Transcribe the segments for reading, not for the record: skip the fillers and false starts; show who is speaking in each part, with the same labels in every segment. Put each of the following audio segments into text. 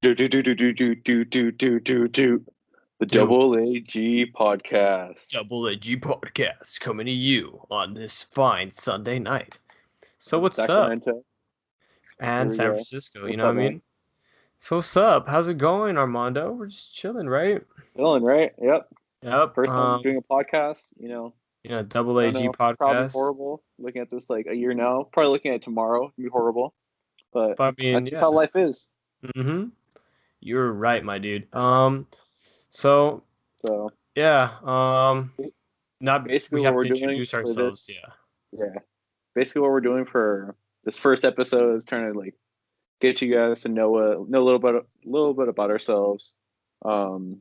Speaker 1: Do. The
Speaker 2: Do
Speaker 1: Double AG podcast.
Speaker 2: Double AG podcast coming to you on this fine Sunday night. So
Speaker 1: In
Speaker 2: what's up?
Speaker 1: Sacramento. Here
Speaker 2: And
Speaker 1: we
Speaker 2: San
Speaker 1: go.
Speaker 2: Francisco, you
Speaker 1: What's
Speaker 2: know what
Speaker 1: up,
Speaker 2: I
Speaker 1: man?
Speaker 2: mean? So what's up? How's it going, Armando? We're just chilling, right?
Speaker 1: Chilling, right? Yep.
Speaker 2: Yep.
Speaker 1: First time doing a podcast.
Speaker 2: Double
Speaker 1: I don't
Speaker 2: AG
Speaker 1: know. Probably
Speaker 2: podcast.
Speaker 1: horrible. Looking at this like a year now. Probably looking at it tomorrow. It'd be horrible. But
Speaker 2: But I mean,
Speaker 1: that's just
Speaker 2: yeah.
Speaker 1: how life is.
Speaker 2: Mm-hmm. You're right, my dude. So
Speaker 1: So
Speaker 2: yeah. Not
Speaker 1: basically,
Speaker 2: we
Speaker 1: what
Speaker 2: have
Speaker 1: we're
Speaker 2: to
Speaker 1: doing
Speaker 2: introduce
Speaker 1: for
Speaker 2: ourselves.
Speaker 1: this,
Speaker 2: Yeah.
Speaker 1: yeah. Basically, what we're doing for this first episode is trying to like get you guys to know a little bit about ourselves. Um,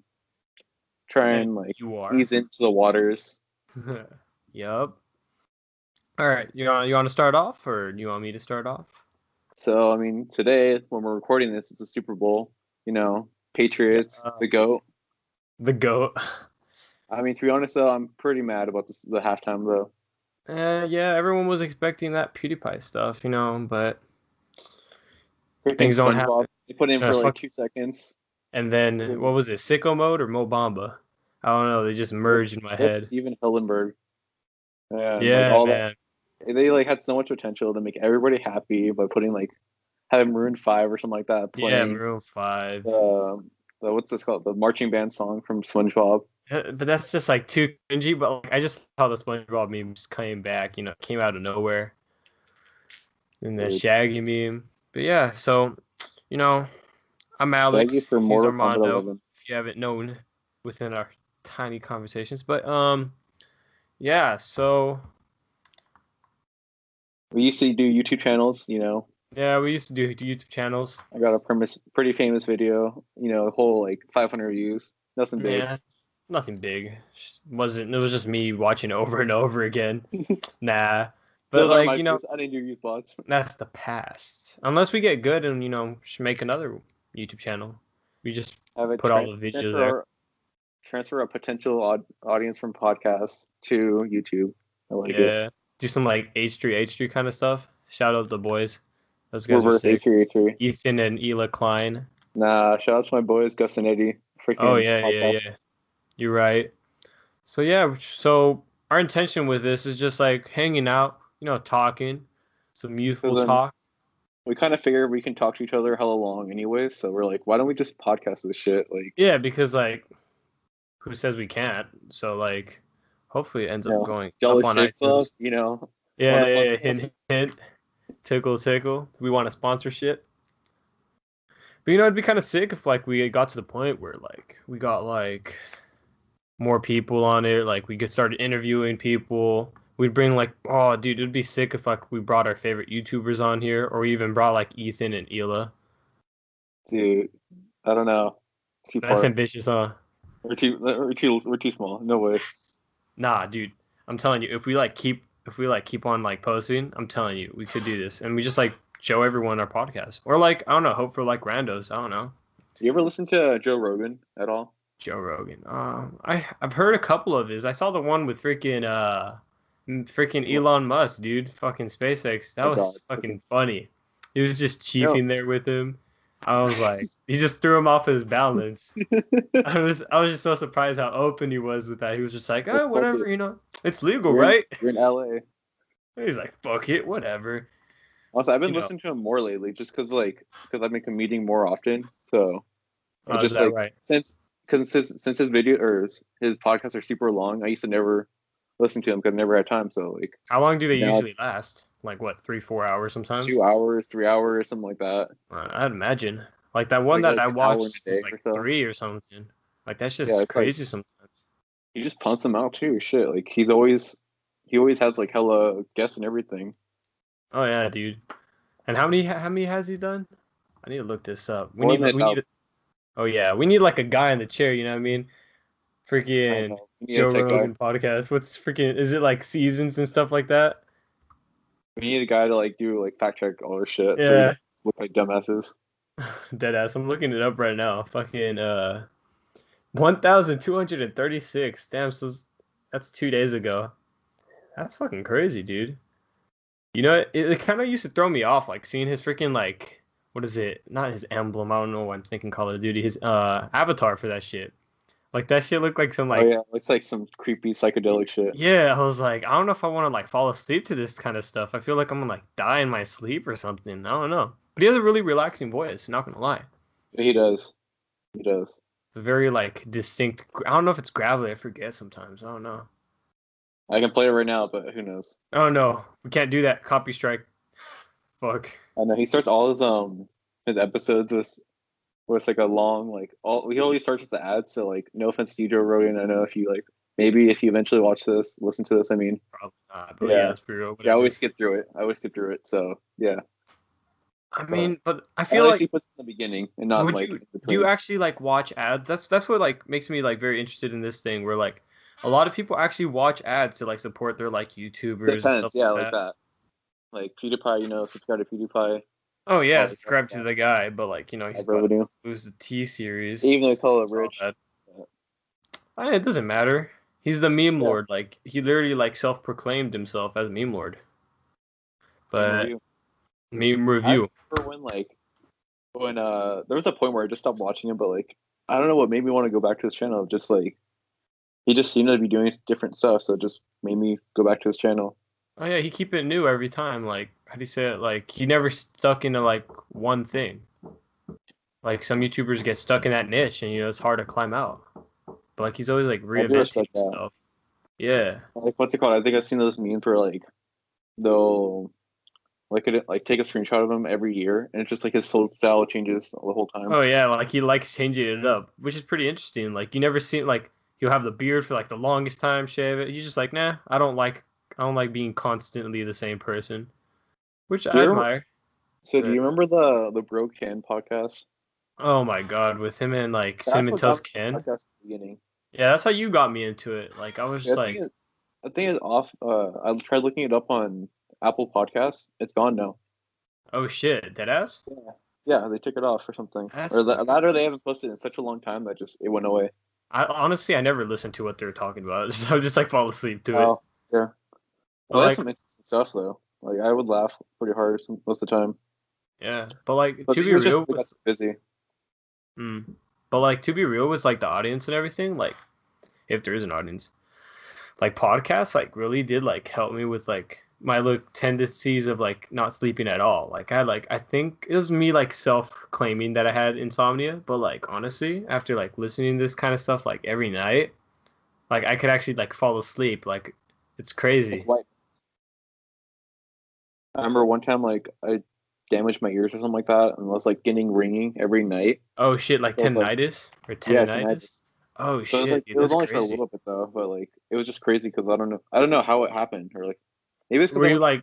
Speaker 1: try
Speaker 2: Yeah.
Speaker 1: and like
Speaker 2: You are.
Speaker 1: ease into the waters.
Speaker 2: Yup. All right. You want to start off, or do you want me to start off?
Speaker 1: So I mean, today when we're recording this, it's a Super Bowl.
Speaker 2: Yeah.
Speaker 1: Patriots, the goat.
Speaker 2: The goat.
Speaker 1: I mean, to be honest though, I'm pretty mad about the halftime though.
Speaker 2: Yeah, everyone was expecting that PewDiePie stuff, but
Speaker 1: Freaking
Speaker 2: things don't happen.
Speaker 1: SpongeBob. They put in for like
Speaker 2: Fuck.
Speaker 1: 2 seconds.
Speaker 2: And then what was it? Sicko mode or Mo Bamba? I don't know. They just merged in my head.
Speaker 1: Steven Hillenberg. And like
Speaker 2: Yeah,
Speaker 1: all that,
Speaker 2: man.
Speaker 1: they like had so much potential to make everybody happy by putting like having Maroon 5 or something like that
Speaker 2: Yeah,
Speaker 1: playing.
Speaker 2: Maroon 5.
Speaker 1: What's this called? The marching band song from SpongeBob.
Speaker 2: But that's just like too cringy. But like, I just saw the SpongeBob meme just came back. Came out of nowhere. And the
Speaker 1: Dude.
Speaker 2: Shaggy meme. But yeah, so you know, I'm
Speaker 1: Shaggy
Speaker 2: Alex.
Speaker 1: for
Speaker 2: He's
Speaker 1: Mortal Kombat
Speaker 2: Armando.
Speaker 1: 11.
Speaker 2: If you haven't known within our tiny conversations, but yeah. So
Speaker 1: We used to do YouTube channels.
Speaker 2: yeah, we used to do YouTube channels.
Speaker 1: I got a pretty famous video. A whole like 500 views. Nothing big.
Speaker 2: Yeah, nothing big. It was just me watching it over and over again. Nah, but
Speaker 1: Those are
Speaker 2: like
Speaker 1: my views. I didn't do youth blogs.
Speaker 2: that's the past. Unless we get good and should make another YouTube channel. We just
Speaker 1: Have a
Speaker 2: put all the videos there.
Speaker 1: transfer a potential audience from podcasts to YouTube. I like it.
Speaker 2: Yeah, do some like H3 kind of stuff. Shout out the boys. Those guys are
Speaker 1: Reverse
Speaker 2: sick.
Speaker 1: H3.
Speaker 2: Ethan and Ela Klein.
Speaker 1: Nah, shout out to my boys Gus and Eddie. Freaking
Speaker 2: Oh yeah,
Speaker 1: podcast.
Speaker 2: yeah. You're right. So yeah, so our intention with this is just like hanging out, talking, some youthful talk.
Speaker 1: We kind of figure we can talk to each other hella long anyways, so we're like, why don't we just podcast this shit? Like,
Speaker 2: Yeah, because like, who says we can't? So like, hopefully it ends up going
Speaker 1: Jelly
Speaker 2: up on
Speaker 1: Shake Club,
Speaker 2: iTunes. Yeah, hint, hint, tickle, tickle. We want a sponsorship. But it'd be kind of sick if like we got to the point where like we got like more people on it, like we could start interviewing people. We'd bring like, oh dude, it'd be sick if like we brought our favorite YouTubers on here, or we even brought like Ethan and Ela.
Speaker 1: Dude, I don't know.
Speaker 2: That's ambitious, huh?
Speaker 1: We're too small. No way.
Speaker 2: Nah, dude. I'm telling you, if we keep on like posting, I'm telling you, we could do this, and we just like show everyone our podcast, or like I don't know, hope for like randos. I don't know.
Speaker 1: You ever listen to Joe Rogan at all?
Speaker 2: Joe Rogan. I've heard a couple of his. I saw the one with freaking Elon Musk, dude. Fucking SpaceX. That was fucking funny. He was just chiefing there with him. I was like, he just threw him off his balance. I was just so surprised how open he was with that. He was just like, oh, whatever, it's legal, right?
Speaker 1: You're in LA.
Speaker 2: He's like, fuck it, whatever.
Speaker 1: Also, I've been listening to him more lately, just because I've been commuting more often. So, just like
Speaker 2: right?
Speaker 1: Since his video or his podcasts are super long, I used to never listen to him because I never had time. So like,
Speaker 2: how long do they usually last? Like what, 3-4 hours sometimes?
Speaker 1: 2 hours, 3 hours, something like that.
Speaker 2: I'd imagine. Like that one that I watched was like 3 or something. Like that's just crazy sometimes.
Speaker 1: He just pumps them out too. Shit, like he always has like hella guests and everything.
Speaker 2: Oh yeah, dude. And how many has he done? I need to look this up. We need. Oh yeah, we need like a guy in the chair. You know what I mean? Freaking Joe Rogan podcast. What's freaking? Is it like seasons and stuff like that?
Speaker 1: We need a guy to like do like fact check all our shit.
Speaker 2: Yeah.
Speaker 1: So we look like dumbasses.
Speaker 2: Deadass. I'm looking it up right now. Fucking 1,236. Damn, so that's 2 days ago. That's fucking crazy, dude. It kind of used to throw me off, like seeing his freaking like what is it? Not his emblem. I don't know why I'm thinking Call of Duty. His avatar for that shit. Like that shit looked like some
Speaker 1: Oh
Speaker 2: like
Speaker 1: yeah, looks like some creepy psychedelic shit.
Speaker 2: yeah. I was like, I don't know if I want to like fall asleep to this kind of stuff. I feel like I'm gonna like die in my sleep or something. I don't know. But he has a really relaxing voice. Not gonna lie.
Speaker 1: He does. He does.
Speaker 2: It's a very like distinct. I don't know if it's gravelly. I forget sometimes. I don't know.
Speaker 1: I can play it right now, but who knows?
Speaker 2: Oh no, we can't do that. Copy strike. Fuck.
Speaker 1: I know he starts all his episodes with like a long like all he always starts with the ads. So like no offense to you, Joe Rogan. I know if you like maybe if you eventually watch this, listen to this. I mean,
Speaker 2: Probably not. But yeah,
Speaker 1: yeah,
Speaker 2: it's pretty real.
Speaker 1: yeah. I
Speaker 2: Whatever.
Speaker 1: always skip through it. I always skip through it. So yeah,
Speaker 2: I
Speaker 1: but
Speaker 2: mean, but I
Speaker 1: at
Speaker 2: feel
Speaker 1: least
Speaker 2: like
Speaker 1: he puts it in the beginning and not
Speaker 2: would
Speaker 1: like
Speaker 2: you
Speaker 1: in
Speaker 2: do you
Speaker 1: between.
Speaker 2: actually like watch ads? That's what like makes me like very interested in this thing where like a lot of people actually watch ads to like support their like YouTubers and stuff
Speaker 1: Depends.
Speaker 2: like
Speaker 1: Yeah, like
Speaker 2: that.
Speaker 1: that. Like PewDiePie, subscribe to PewDiePie.
Speaker 2: Oh yeah,
Speaker 1: All the stuff
Speaker 2: subscribe
Speaker 1: like
Speaker 2: to
Speaker 1: that.
Speaker 2: the guy, but like he's
Speaker 1: Ad
Speaker 2: about
Speaker 1: revenue.
Speaker 2: to lose the T series.
Speaker 1: Even though they call it
Speaker 2: Saw
Speaker 1: rich.
Speaker 2: that. It doesn't matter. He's the meme
Speaker 1: Yeah,
Speaker 2: lord. Like he literally like self-proclaimed himself as meme lord.
Speaker 1: meme
Speaker 2: But
Speaker 1: review.
Speaker 2: meme
Speaker 1: I
Speaker 2: review.
Speaker 1: remember when there was a point where I just stopped watching him, but like I don't know what made me want to go back to his channel. Just like he just seemed to be doing different stuff, so it just made me go back to his channel.
Speaker 2: Oh yeah, he keep it new every time. Like how do you say it? Like he never stuck into like one thing. Like some YouTubers get stuck in that niche, and it's hard to climb out. But like he's always like
Speaker 1: I do
Speaker 2: reinventing
Speaker 1: respect that.
Speaker 2: himself. Yeah.
Speaker 1: Like what's it called? I think I've seen those memes where like they'll like take a screenshot of him every year, and it's just like his whole style changes the whole time.
Speaker 2: Oh yeah, like he likes changing it up, which is pretty interesting. Like you never see like he'll have the beard for like the longest time, shave it. He's just like, nah, I don't like being constantly the same person, which
Speaker 1: Do
Speaker 2: I
Speaker 1: you remember,
Speaker 2: admire.
Speaker 1: so do you
Speaker 2: But
Speaker 1: remember the Bro Ken podcast?
Speaker 2: oh my god, with him and like
Speaker 1: That's
Speaker 2: Cinnamon
Speaker 1: what got me
Speaker 2: Toast
Speaker 1: into
Speaker 2: Ken.
Speaker 1: podcast at the beginning.
Speaker 2: Yeah, that's how you got me into it. Like I was
Speaker 1: Yeah,
Speaker 2: just like,
Speaker 1: I think it's off. I tried looking it up on Apple Podcasts. It's gone now.
Speaker 2: oh shit, deadass.
Speaker 1: Yeah, yeah, they took it off or something, or
Speaker 2: That's weird.
Speaker 1: that, or they haven't posted it in such a long time that just it went away.
Speaker 2: I honestly I never listened to what they were talking about. I would just like fall asleep to it.
Speaker 1: Oh, yeah.
Speaker 2: But
Speaker 1: Well, that's
Speaker 2: like
Speaker 1: some interesting stuff though. Like I would laugh pretty hard most of the time,
Speaker 2: yeah, but like
Speaker 1: but
Speaker 2: to
Speaker 1: he
Speaker 2: be
Speaker 1: was just
Speaker 2: real
Speaker 1: they
Speaker 2: with
Speaker 1: got so busy.
Speaker 2: but like to be real with like the audience and everything, like if there is an audience, like podcasts like really did like help me with like my like tendencies of like not sleeping at all. Like I think it was me like self claiming that I had insomnia, but like honestly, after like listening to this kind of stuff like every night, like I could actually like fall asleep. Like it's
Speaker 1: It's
Speaker 2: crazy.
Speaker 1: white. I remember one time like I damaged my ears or something like that, and was like getting ringing every night.
Speaker 2: Oh shit, like
Speaker 1: So I was like,
Speaker 2: tendinitis or
Speaker 1: yeah,
Speaker 2: tendinitis.
Speaker 1: tinnitus.
Speaker 2: Oh
Speaker 1: So it was
Speaker 2: shit,
Speaker 1: like
Speaker 2: dude,
Speaker 1: it was
Speaker 2: that's
Speaker 1: only for a
Speaker 2: crazy.
Speaker 1: little bit though, but like it was just crazy because I don't know how it happened or like maybe it's because
Speaker 2: Were
Speaker 1: I
Speaker 2: you
Speaker 1: went to
Speaker 2: like,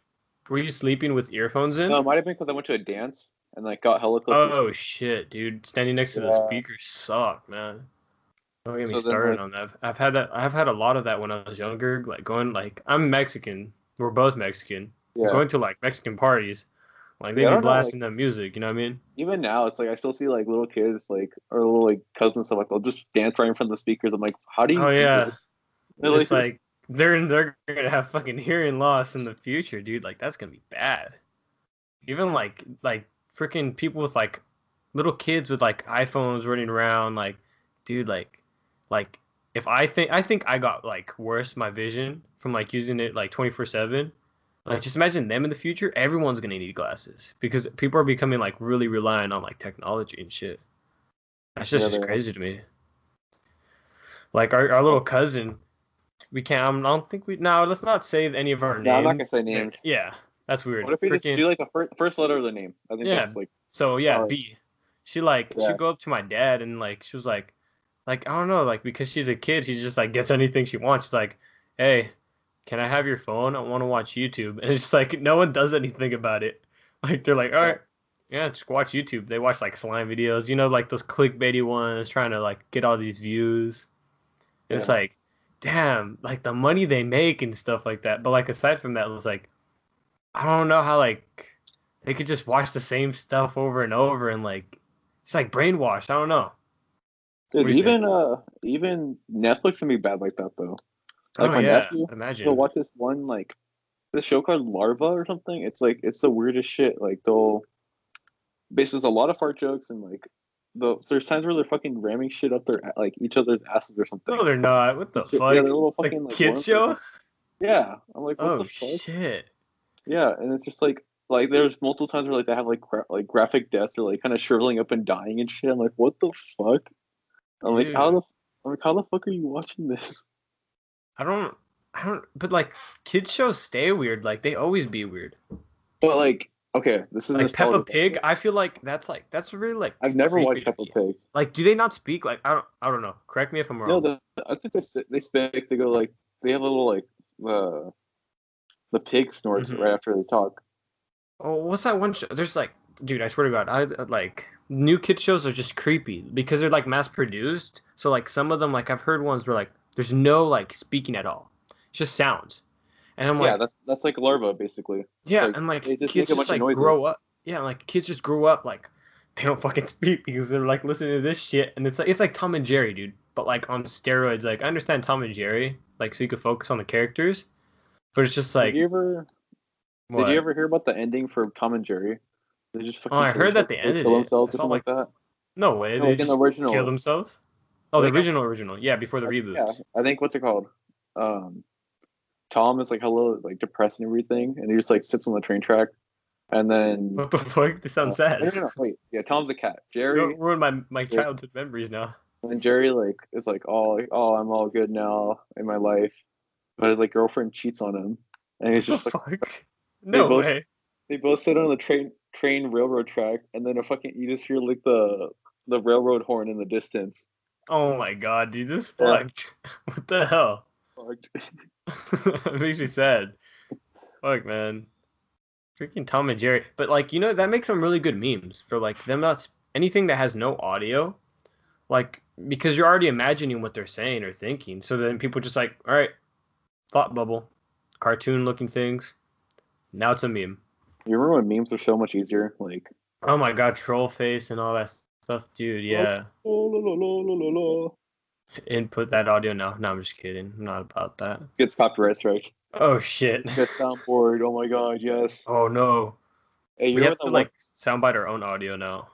Speaker 2: were you sleeping with earphones
Speaker 1: no,
Speaker 2: in?
Speaker 1: it might have been because I went to a dance and like got hella close to the
Speaker 2: Oh
Speaker 1: speaker.
Speaker 2: shit, dude, standing next to the
Speaker 1: Yeah.
Speaker 2: speakers suck, man. Don't get me
Speaker 1: So then
Speaker 2: started
Speaker 1: like
Speaker 2: on that. I've had that. I've had a lot of that when I was younger. Like going, like I'm Mexican. We're both Mexican.
Speaker 1: yeah.
Speaker 2: Going to like Mexican parties, like they
Speaker 1: Yeah, I
Speaker 2: be
Speaker 1: don't know, like
Speaker 2: blasting that music. You know what I mean?
Speaker 1: even now it's like I still see like little kids like or little like cousins stuff like they'll just dance right in front of the speakers. I'm like, how do you
Speaker 2: Oh
Speaker 1: do
Speaker 2: yeah,
Speaker 1: this? They're
Speaker 2: it's
Speaker 1: like
Speaker 2: like they're gonna have fucking hearing loss in the future, dude. Like that's gonna be bad. Even like freaking people with like little kids with like iPhones running around, like dude, like if I think I got like worse my vision from like using it like 24/7. Like just imagine them in the future, everyone's gonna need glasses because people are becoming like really reliant on like technology and shit. That's
Speaker 1: yeah,
Speaker 2: just
Speaker 1: they are.
Speaker 2: crazy to me. Like our little cousin, we can't. I don't think we. No, let's not say any of our
Speaker 1: No, I'm not
Speaker 2: names.
Speaker 1: gonna say names.
Speaker 2: Yeah, that's
Speaker 1: What
Speaker 2: weird.
Speaker 1: if we just
Speaker 2: Freaking
Speaker 1: do like the first letter of the name? I think
Speaker 2: yeah.
Speaker 1: that's like
Speaker 2: So yeah,
Speaker 1: all right.
Speaker 2: B. She
Speaker 1: Yeah.
Speaker 2: go up to my dad and like she was like I don't know like because she's a kid she just like gets anything she wants. She's like, hey, can I have your phone? I want to watch YouTube. And it's just like no one does anything about it. Like they're like, all
Speaker 1: Yeah.
Speaker 2: right, yeah, just watch YouTube. They watch like slime videos, like those clickbaity ones, trying to like get all these views. And it's
Speaker 1: Yeah.
Speaker 2: like, damn, like the money they make and stuff like that. But like aside from that, it was like, I don't know how like they could just watch the same stuff over and over and like it's like brainwashed. I don't know. What
Speaker 1: Dude,
Speaker 2: do you think?
Speaker 1: even Netflix can be bad like that though. Like
Speaker 2: Oh
Speaker 1: my
Speaker 2: yeah,
Speaker 1: nephew,
Speaker 2: I'd
Speaker 1: he'll
Speaker 2: imagine.
Speaker 1: watch this one like this show called Larva or something. It's like it's the weirdest shit. Like basically a lot of fart jokes and like there's times where they're fucking ramming shit up their like each other's asses or something.
Speaker 2: No, they're not. What the
Speaker 1: Yeah, they're
Speaker 2: fuck?
Speaker 1: little
Speaker 2: Like
Speaker 1: fucking like
Speaker 2: kids
Speaker 1: worms. Or
Speaker 2: show?
Speaker 1: something. Yeah, I'm like, what
Speaker 2: Oh
Speaker 1: the fuck?
Speaker 2: shit.
Speaker 1: Yeah, and it's just like there's multiple times where like they have like like graphic deaths or like kind of shriveling up and dying and shit. I'm like, what the fuck? I'm like,
Speaker 2: Dude.
Speaker 1: how the fuck are you watching this?
Speaker 2: I don't but like kids shows stay weird, like they always be weird.
Speaker 1: But like, okay, this is
Speaker 2: Like Peppa
Speaker 1: nostalgia.
Speaker 2: Pig, I feel like that's really like
Speaker 1: I've never watched
Speaker 2: creepy to
Speaker 1: Peppa
Speaker 2: me.
Speaker 1: Pig.
Speaker 2: Like do they not speak? Like I don't know. Correct me if I'm
Speaker 1: No,
Speaker 2: wrong.
Speaker 1: I think they speak. They go like they have a little like the pig snorts
Speaker 2: Mm-hmm.
Speaker 1: right after they talk.
Speaker 2: Oh, what's that one show? There's like, dude, I swear to God, I like new kid shows are just creepy because they're like mass produced. So like some of them, like I've heard ones where like there's no like speaking at all, it's just sounds, and I'm
Speaker 1: Yeah,
Speaker 2: like,
Speaker 1: that's like larva basically. It's
Speaker 2: yeah,
Speaker 1: like
Speaker 2: and like
Speaker 1: they just
Speaker 2: kids
Speaker 1: make a
Speaker 2: just
Speaker 1: bunch of
Speaker 2: like grow
Speaker 1: noises.
Speaker 2: up, yeah, like kids just grow up like they don't fucking speak because they're like listening to this shit, and it's like Tom and Jerry, dude, but like on steroids. Like I understand Tom and Jerry, like so you could focus on the characters, but it's just
Speaker 1: Did
Speaker 2: like
Speaker 1: you ever did you
Speaker 2: what?
Speaker 1: ever hear about the ending for Tom and Jerry? They just
Speaker 2: Oh,
Speaker 1: fucking
Speaker 2: I
Speaker 1: kill
Speaker 2: heard
Speaker 1: each
Speaker 2: that
Speaker 1: other.
Speaker 2: they
Speaker 1: They
Speaker 2: ended
Speaker 1: kill
Speaker 2: it. I
Speaker 1: themselves or
Speaker 2: saw
Speaker 1: something like
Speaker 2: like
Speaker 1: that.
Speaker 2: no way.
Speaker 1: No,
Speaker 2: They
Speaker 1: like in the
Speaker 2: just kill
Speaker 1: original.
Speaker 2: themselves? Oh,
Speaker 1: I
Speaker 2: the
Speaker 1: think
Speaker 2: original. Yeah, before the
Speaker 1: yeah,
Speaker 2: reboots.
Speaker 1: I think what's it called? Um, Tom is like a little like depressed and everything, and he just like sits on the train track, and then
Speaker 2: What the fuck? This sounds sad.
Speaker 1: no, wait, yeah, Tom's a cat.
Speaker 2: Don't
Speaker 1: Jerry,
Speaker 2: ruin my childhood memories now.
Speaker 1: and Jerry like is like, oh, I'm all good now in my life, but his like girlfriend cheats on him, and he's
Speaker 2: What the
Speaker 1: just like
Speaker 2: fuck?
Speaker 1: they
Speaker 2: No
Speaker 1: both
Speaker 2: way.
Speaker 1: they both sit on the train railroad track, and then a fucking you just hear like the railroad horn in the distance.
Speaker 2: Oh my god, dude, this
Speaker 1: Yeah,
Speaker 2: fucked. What the hell?
Speaker 1: fucked.
Speaker 2: It makes me sad. Fuck, man. Freaking Tom and Jerry. But like, you know, that makes some really good memes for like them not anything that has no audio. Like because you're already imagining what they're saying or thinking. So then people just like, all right, thought bubble, cartoon looking things. Now it's a meme.
Speaker 1: You remember when memes were so much easier? Like,
Speaker 2: Oh my god, troll face and all that stuff, dude.
Speaker 1: oh,
Speaker 2: Yeah.
Speaker 1: la, la, la, la, la, la.
Speaker 2: Input that audio. No, no, I'm just kidding. I'm not about that.
Speaker 1: Gets copyright strike.
Speaker 2: Oh shit.
Speaker 1: Get soundboard. Oh my god, yes.
Speaker 2: Oh no.
Speaker 1: Hey, you
Speaker 2: We
Speaker 1: remember
Speaker 2: have
Speaker 1: that
Speaker 2: to
Speaker 1: one?
Speaker 2: like soundbite our own audio now.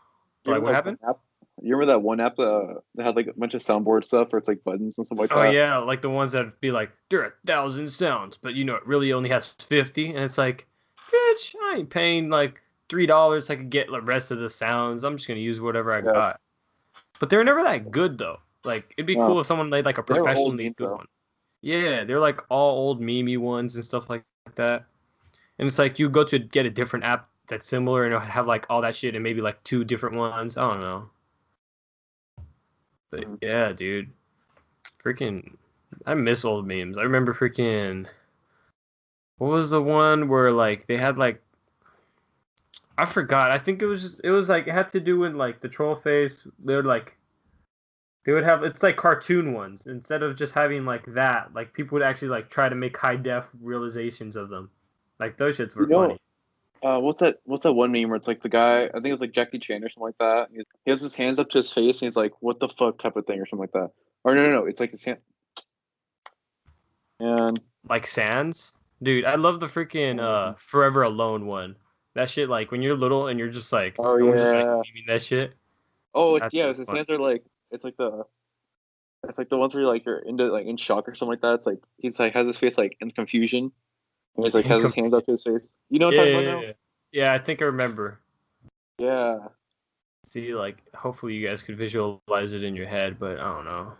Speaker 1: You
Speaker 2: Like
Speaker 1: remember
Speaker 2: what
Speaker 1: that one
Speaker 2: happened?
Speaker 1: app? You remember that one app that had like a bunch of soundboard stuff, where it's like buttons and stuff like
Speaker 2: Oh
Speaker 1: that.
Speaker 2: yeah, like the ones that be like, there are 1,000 sounds, but you know it really only has 50, and it's like, bitch, I ain't paying like $3. I could get the rest of the sounds. I'm just gonna use whatever I
Speaker 1: Yeah,
Speaker 2: got. But they're never that good though. Like it'd be
Speaker 1: no,
Speaker 2: cool if someone made like a
Speaker 1: they were old
Speaker 2: professionally
Speaker 1: memes
Speaker 2: good
Speaker 1: though.
Speaker 2: one. Yeah, they're like all old memey ones and stuff like that. And it's like you go to get a different app that's similar and it'll have like all that shit and maybe like two different ones. I don't know. But
Speaker 1: Mhm.
Speaker 2: yeah, dude. Freaking I miss old memes. I remember freaking what was the one where like they had like I forgot. I think it was like it had to do with like the troll face. They would have it's like cartoon ones instead of just having like that. Like people would actually like try to make high def realizations of them. Like those shits
Speaker 1: You
Speaker 2: were
Speaker 1: know,
Speaker 2: funny.
Speaker 1: what's that one meme where it's like the guy? I think it's like Jackie Chan or something like that. He has his hands up to his face and he's like, "What the fuck?" type of thing or something like that. Or no, it's like his hand. And
Speaker 2: Like Sans, dude, I love the freaking Forever Alone one. That shit, like when you're little and you're just like
Speaker 1: oh
Speaker 2: no one's just like
Speaker 1: yeah,
Speaker 2: memeing that shit.
Speaker 1: oh
Speaker 2: That's
Speaker 1: yeah,
Speaker 2: so
Speaker 1: his
Speaker 2: funny.
Speaker 1: hands are like it's like the ones where you're into like in shock or something like that. It's like he's like has his face like in confusion and he's like has his hands up to his face. You know what
Speaker 2: Yeah,
Speaker 1: I'm
Speaker 2: yeah,
Speaker 1: talking about
Speaker 2: yeah,
Speaker 1: now?
Speaker 2: yeah. Yeah, I think I remember.
Speaker 1: Yeah.
Speaker 2: See, like hopefully you guys could visualize it in your head, but I don't know.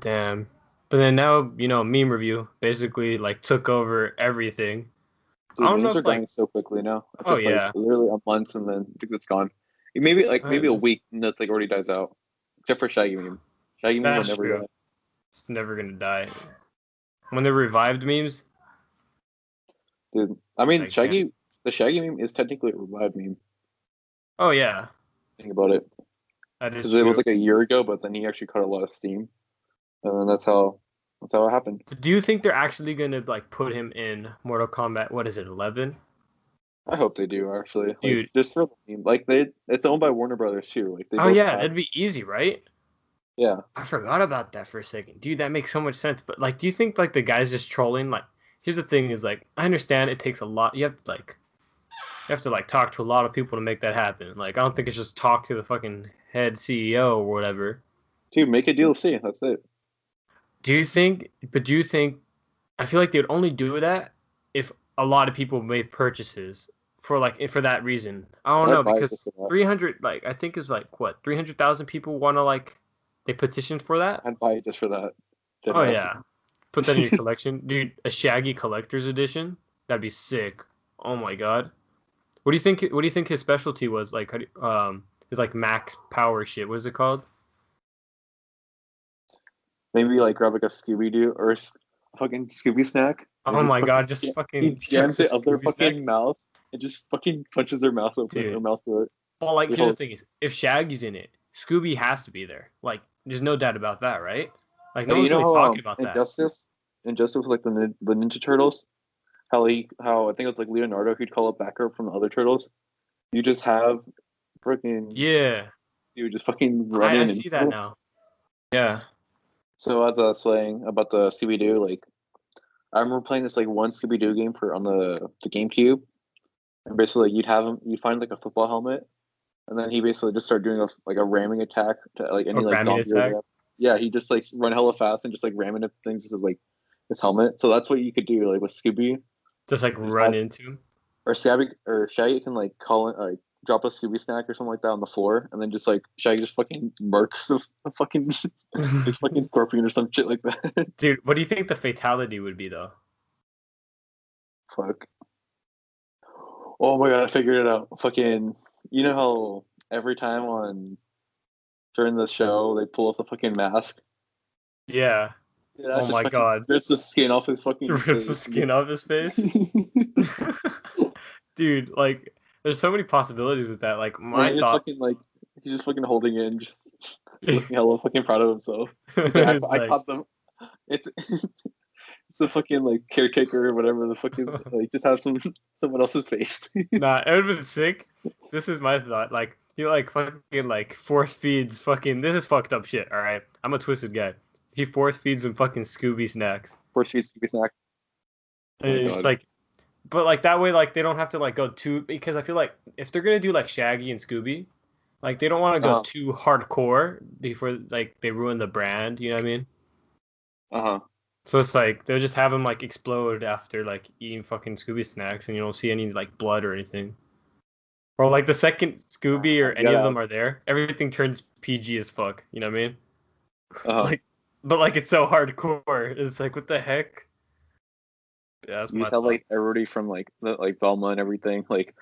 Speaker 2: Damn. But then now, you know, meme review basically like took over everything. I
Speaker 1: Dude,
Speaker 2: don't know
Speaker 1: memes are
Speaker 2: if like
Speaker 1: dying so quickly now. It's
Speaker 2: oh
Speaker 1: just like
Speaker 2: yeah.
Speaker 1: literally a month and then I think it's gone. Maybe a week and that's like already dies out. Except for Shaggy meme. Shaggy meme will
Speaker 2: That's
Speaker 1: never
Speaker 2: true.
Speaker 1: die.
Speaker 2: It's never gonna die. When they revived memes,
Speaker 1: Dude. I mean
Speaker 2: like damn.
Speaker 1: the Shaggy meme is technically a revived meme.
Speaker 2: Oh yeah,
Speaker 1: Think about it.
Speaker 2: that is
Speaker 1: Because it was
Speaker 2: true.
Speaker 1: like a year ago, but then he actually caught a lot of steam. And then that's how it happened.
Speaker 2: Do you think they're actually gonna like put him in Mortal Kombat? What is it, 11?
Speaker 1: I hope they do actually. Like
Speaker 2: Dude.
Speaker 1: just for the meme. It's owned by Warner Brothers too. Like they
Speaker 2: Oh
Speaker 1: both
Speaker 2: yeah,
Speaker 1: have
Speaker 2: that'd be easy, right?
Speaker 1: yeah.
Speaker 2: I forgot about that for a second. Dude, that makes so much sense. But like, do you think like the guy's just trolling? Like, here's the thing: is like, I understand it takes a lot. You have to like have to like talk to a lot of people to make that happen. Like I don't think it's just talk to the fucking head CEO or whatever.
Speaker 1: Dude, make a DLC. That's it.
Speaker 2: Do you think? But do you think? I feel like they would only do that if a lot of people made purchases for that reason. I don't
Speaker 1: I'd
Speaker 2: know
Speaker 1: buy it just
Speaker 2: because
Speaker 1: for that.
Speaker 2: 300 like I think it's like what 300,000 people want to like they petitioned for that.
Speaker 1: I'd buy it just for that.
Speaker 2: Oh
Speaker 1: Deadass.
Speaker 2: yeah, put that in your collection, dude. A Shaggy collector's edition. That'd be sick. Oh my god. What do you think? What do you think his specialty was? Like, his like max power shit. What is it called?
Speaker 1: Maybe like grab like a Scooby Doo or a fucking Scooby snack and
Speaker 2: Oh
Speaker 1: just
Speaker 2: my
Speaker 1: fucking
Speaker 2: god, just
Speaker 1: he
Speaker 2: fucking chucks
Speaker 1: jams
Speaker 2: a
Speaker 1: it up their
Speaker 2: Scooby snack,
Speaker 1: fucking mouth and just fucking punches their mouth open or
Speaker 2: dude.
Speaker 1: mouth through it.
Speaker 2: Well, like
Speaker 1: They
Speaker 2: here's the
Speaker 1: hold
Speaker 2: thing: is if Shaggy's in it, Scooby has to be there. Like, there's no doubt about that, right? Like, no
Speaker 1: Hey, you
Speaker 2: one's
Speaker 1: know
Speaker 2: really
Speaker 1: how
Speaker 2: talking about that.
Speaker 1: Injustice was like the Ninja Turtles. How I think it was like Leonardo who'd call it back up from the other turtles. You just have freaking
Speaker 2: Yeah,
Speaker 1: you just fucking run
Speaker 2: I
Speaker 1: in and
Speaker 2: see that now. Yeah.
Speaker 1: so as I was saying about the Scooby Doo, like I remember playing this like one Scooby Doo game for on the GameCube, and basically you'd find like a football helmet, and then he basically just started doing like a ramming attack to like
Speaker 2: A
Speaker 1: any like
Speaker 2: ramming
Speaker 1: zombie or
Speaker 2: attack.
Speaker 1: whatever. Yeah, he just like run hella fast and just like ramming at things as like his helmet. So that's what you could do like with Scooby.
Speaker 2: Just like
Speaker 1: Just
Speaker 2: run
Speaker 1: have
Speaker 2: into him.
Speaker 1: or Shaggy can like call it like drop a Scooby snack or something like that on the floor, and then just like Shaggy just fucking murks the fucking like fucking scorpion or some shit like that.
Speaker 2: Dude, what do you think the fatality would be though?
Speaker 1: Fuck. Oh my god, I figured it out. Fucking, you know how every time on during the show they pull off the fucking mask?
Speaker 2: Yeah.
Speaker 1: Yeah, that's
Speaker 2: Oh
Speaker 1: just
Speaker 2: my
Speaker 1: fucking
Speaker 2: god.
Speaker 1: rips the skin off his fucking
Speaker 2: Rips the
Speaker 1: face.
Speaker 2: skin off his face. Dude, like, there's so many possibilities with that. Like,
Speaker 1: And
Speaker 2: my
Speaker 1: he just
Speaker 2: thought,
Speaker 1: fucking like he's just fucking holding it and just looking hella fucking proud of himself. He's like,
Speaker 2: it's
Speaker 1: I
Speaker 2: like,
Speaker 1: caught them. It's it's the fucking like caretaker or whatever the fuck is like just have someone else's face.
Speaker 2: nah, it would have been sick. This is my thought. Like, he like fucking like force feeds fucking. This is fucked up shit. All right, I'm a twisted guy. He force feeds him fucking Scooby snacks,
Speaker 1: First feast snack. Oh
Speaker 2: and
Speaker 1: my
Speaker 2: it's just
Speaker 1: god.
Speaker 2: like, but like that way, like they don't have to like go too because I feel like if they're gonna do like Shaggy and Scooby, like they don't want to go
Speaker 1: Uh-huh.
Speaker 2: too hardcore before like they ruin the brand. You know what I mean?
Speaker 1: Uh-huh.
Speaker 2: So it's like they'll just have him like explode after like eating fucking Scooby snacks, and you don't see any like blood or anything. Or like the second Scooby or
Speaker 1: You
Speaker 2: any of
Speaker 1: gotta
Speaker 2: them are there, everything turns PG as fuck. You know what I mean?
Speaker 1: uh-huh.
Speaker 2: Like, but like it's so hardcore. It's like what the heck? Yeah, that's
Speaker 1: You
Speaker 2: my
Speaker 1: just have
Speaker 2: thought.
Speaker 1: like everybody from like like Velma and everything. Like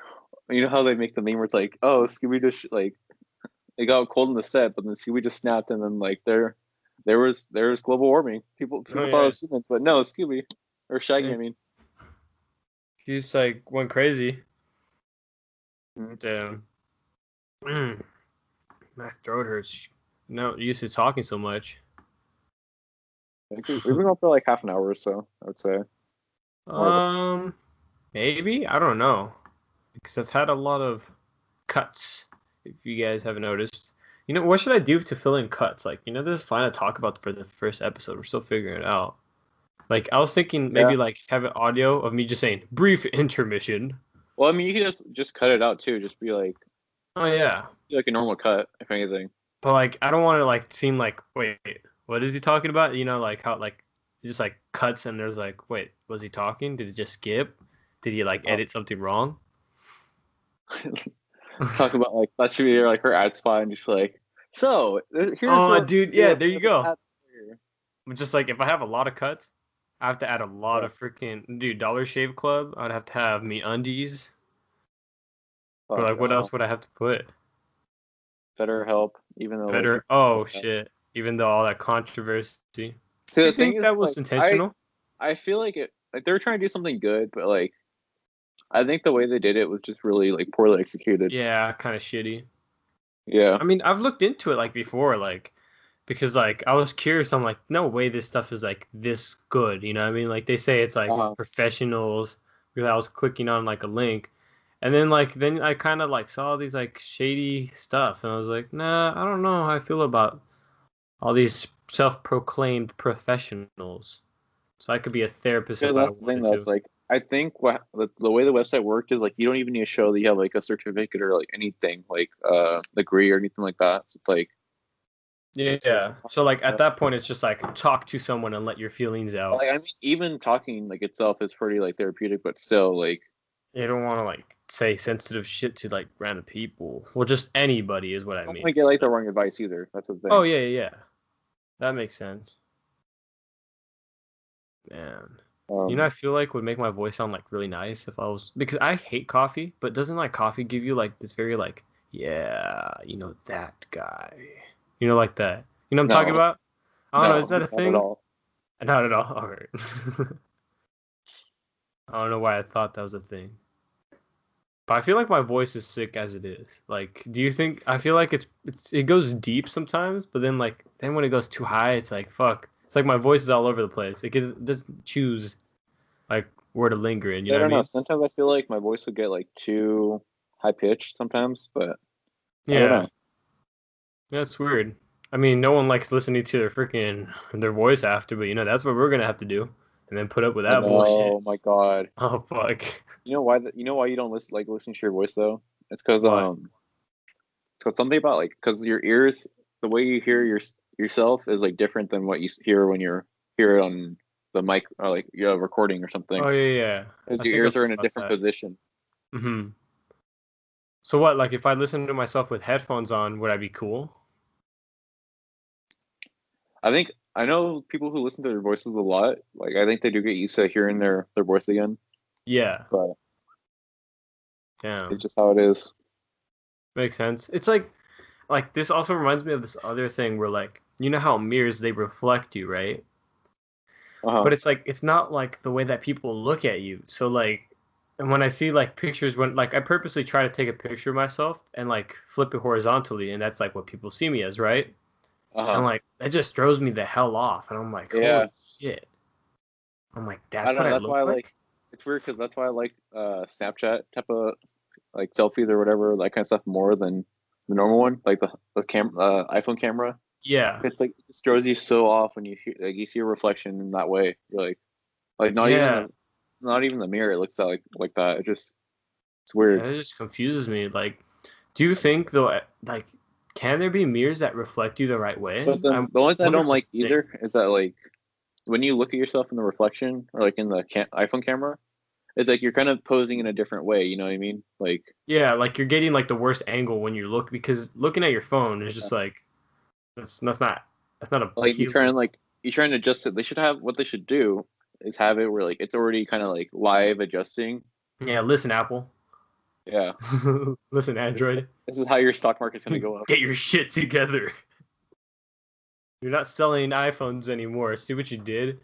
Speaker 1: you know how they make the meme where it's like, oh, Scooby just like it got cold in the set, but then Scooby just snapped, and then like there was global warming.
Speaker 2: Oh
Speaker 1: People thought it
Speaker 2: yeah,
Speaker 1: was humans, but no, it's Scooby or Shaggy.
Speaker 2: yeah.
Speaker 1: I mean,
Speaker 2: He's like went crazy.
Speaker 1: Mhm.
Speaker 2: Damn. Mm, my throat hurts. No, used to talking so much.
Speaker 1: Like, we've been on for like half an hour or so. I would say more of it.
Speaker 2: Um, maybe I don't know because I've had a lot of cuts. If you guys haven't noticed, you know what should I do to fill in cuts? Like this is fine to talk about for the first episode. We're still figuring it out. Like I was thinking
Speaker 1: Yeah.
Speaker 2: maybe like have an audio of me just saying brief intermission.
Speaker 1: Well, I mean, you can just cut it out too. Just be
Speaker 2: Oh yeah,
Speaker 1: like a normal cut, if anything.
Speaker 2: but like I don't want to like seem like wait, what is he talking about? Like how like it just like cuts and there's like wait, was he talking? Did it just skip? Did he like
Speaker 1: Uh,
Speaker 2: edit something wrong?
Speaker 1: talk about like that should be like her ad spot and just be like, so here's
Speaker 2: Oh
Speaker 1: what
Speaker 2: dude, yeah,
Speaker 1: real
Speaker 2: there you go.
Speaker 1: ad here.
Speaker 2: But just like if I have a lot of cuts, I have to add a lot
Speaker 1: Yeah.
Speaker 2: of freaking dude Dollar Shave Club. I'd have to have me undies. Or
Speaker 1: Fuck,
Speaker 2: like what else would I have to put?
Speaker 1: better help, even though like
Speaker 2: Better. Oh shit! Even though all that controversy, do
Speaker 1: see
Speaker 2: you
Speaker 1: the thing
Speaker 2: think
Speaker 1: is
Speaker 2: that was
Speaker 1: like I
Speaker 2: intentional?
Speaker 1: I feel like it like they were trying to do something good, but like I think the way they did it was just really like poorly executed.
Speaker 2: Yeah, kind of shitty.
Speaker 1: Yeah.
Speaker 2: I mean, I've looked into it like before, like because like I was curious. I'm like, no way, this stuff is like this good. You know what I mean? Like they say it's like
Speaker 1: Uh-huh.
Speaker 2: professionals. Because I was clicking on like a link, and then I kind of like saw these like shady stuff, and I was like, nah, I don't know how I feel about all these self-proclaimed professionals. So I could be a therapist
Speaker 1: Because
Speaker 2: if I
Speaker 1: that's the thing
Speaker 2: wanted
Speaker 1: though. It's
Speaker 2: to.
Speaker 1: like I think the way the website worked is like you don't even need to show that you have like a certificate or like anything like degree or anything like that. So it's like
Speaker 2: Yeah. So like at that point, it's just like talk to someone and let your feelings out.
Speaker 1: like I mean even talking like itself is pretty like therapeutic, but still like
Speaker 2: You don't want to like say sensitive shit to like random people. Well, just anybody is what I
Speaker 1: don't
Speaker 2: mean.
Speaker 1: want to get like the wrong advice either. That's the
Speaker 2: Oh
Speaker 1: thing.
Speaker 2: yeah. That makes sense. Man. I feel like would make my voice sound like really nice if I was because I hate coffee, but doesn't like coffee give you like this very like yeah, that guy. Like that. You know what I'm talking
Speaker 1: No,
Speaker 2: about? I don't know, is
Speaker 1: no,
Speaker 2: that a
Speaker 1: not at
Speaker 2: thing?
Speaker 1: all.
Speaker 2: Not at all. All right. I don't know why I thought that was a thing. But I feel like my voice is sick as it is. Like, do you think I feel like it goes deep sometimes, but then when it goes too high, it's like fuck. It's like my voice is all over the place. It doesn't choose like where to linger in. You
Speaker 1: I
Speaker 2: know what I
Speaker 1: don't know.
Speaker 2: mean?
Speaker 1: Sometimes I feel like my voice would get like too high pitched sometimes, but I don't
Speaker 2: Yeah,
Speaker 1: know.
Speaker 2: that's weird. I mean, no one likes listening to their voice after, but that's what we're gonna have to do, and then put up with
Speaker 1: I
Speaker 2: that bullshit.
Speaker 1: know, my God.
Speaker 2: Oh fuck.
Speaker 1: You know why? You know why you don't listen to your voice though? It's because
Speaker 2: What?
Speaker 1: so something about like because your ears, the way you hear yourself is like different than what you hear when you're hear it on the mic or like recording or something.
Speaker 2: Oh yeah.
Speaker 1: Because
Speaker 2: I
Speaker 1: your
Speaker 2: think I've
Speaker 1: ears are
Speaker 2: heard
Speaker 1: in a
Speaker 2: about
Speaker 1: different
Speaker 2: that.
Speaker 1: position.
Speaker 2: So what? Like, if I listen to myself with headphones on, would I be cool?
Speaker 1: I think I know people who listen to their voices a lot. Like I think they do get used to hearing their voice again,
Speaker 2: Yeah.
Speaker 1: but it's
Speaker 2: Damn.
Speaker 1: just how it is.
Speaker 2: Makes sense. It's like this also reminds me of this other thing where like how mirrors they reflect you, right?
Speaker 1: Uh-huh.
Speaker 2: But it's like it's not like the way that people look at you. So like and when I see like pictures when like I purposely try to take a picture of myself and like flip it horizontally and that's like what people see me as, right? And
Speaker 1: Uh-huh.
Speaker 2: like that just throws me the hell off and I'm like,
Speaker 1: Yeah.
Speaker 2: holy shit. I'm like,
Speaker 1: I
Speaker 2: that's
Speaker 1: don't
Speaker 2: what
Speaker 1: know.
Speaker 2: I
Speaker 1: That's why
Speaker 2: look
Speaker 1: I like
Speaker 2: like?
Speaker 1: it's weird because that's why I like Snapchat type of like selfies or whatever, that kind of stuff more than the normal one, like the iPhone camera.
Speaker 2: Yeah.
Speaker 1: It's like it just throws you so off when you see a reflection in that way. You're like
Speaker 2: Yeah.
Speaker 1: not even the mirror. It looks like that. It's
Speaker 2: Yeah,
Speaker 1: weird.
Speaker 2: it just confuses me. Like, do you think though, like, can there be mirrors that reflect you the right way?
Speaker 1: But then
Speaker 2: I
Speaker 1: the only thing I
Speaker 2: wonder
Speaker 1: don't
Speaker 2: if it's
Speaker 1: like
Speaker 2: a thing.
Speaker 1: either is that like when you look at yourself in the reflection or like in the iPhone camera, it's like you're kind of posing in a different way. You know what I mean? Like
Speaker 2: Yeah, like you're getting like the worst angle when you look because looking at your phone is just like that's not
Speaker 1: like
Speaker 2: appealing.
Speaker 1: you're trying to adjust it. They should have what they should do is have it where like it's already kind of like live adjusting.
Speaker 2: Yeah, listen, Apple.
Speaker 1: Yeah,
Speaker 2: Listen, Android.
Speaker 1: this is how your stock market's gonna go up.
Speaker 2: Get your shit together. You're not selling iPhones anymore. See what you did?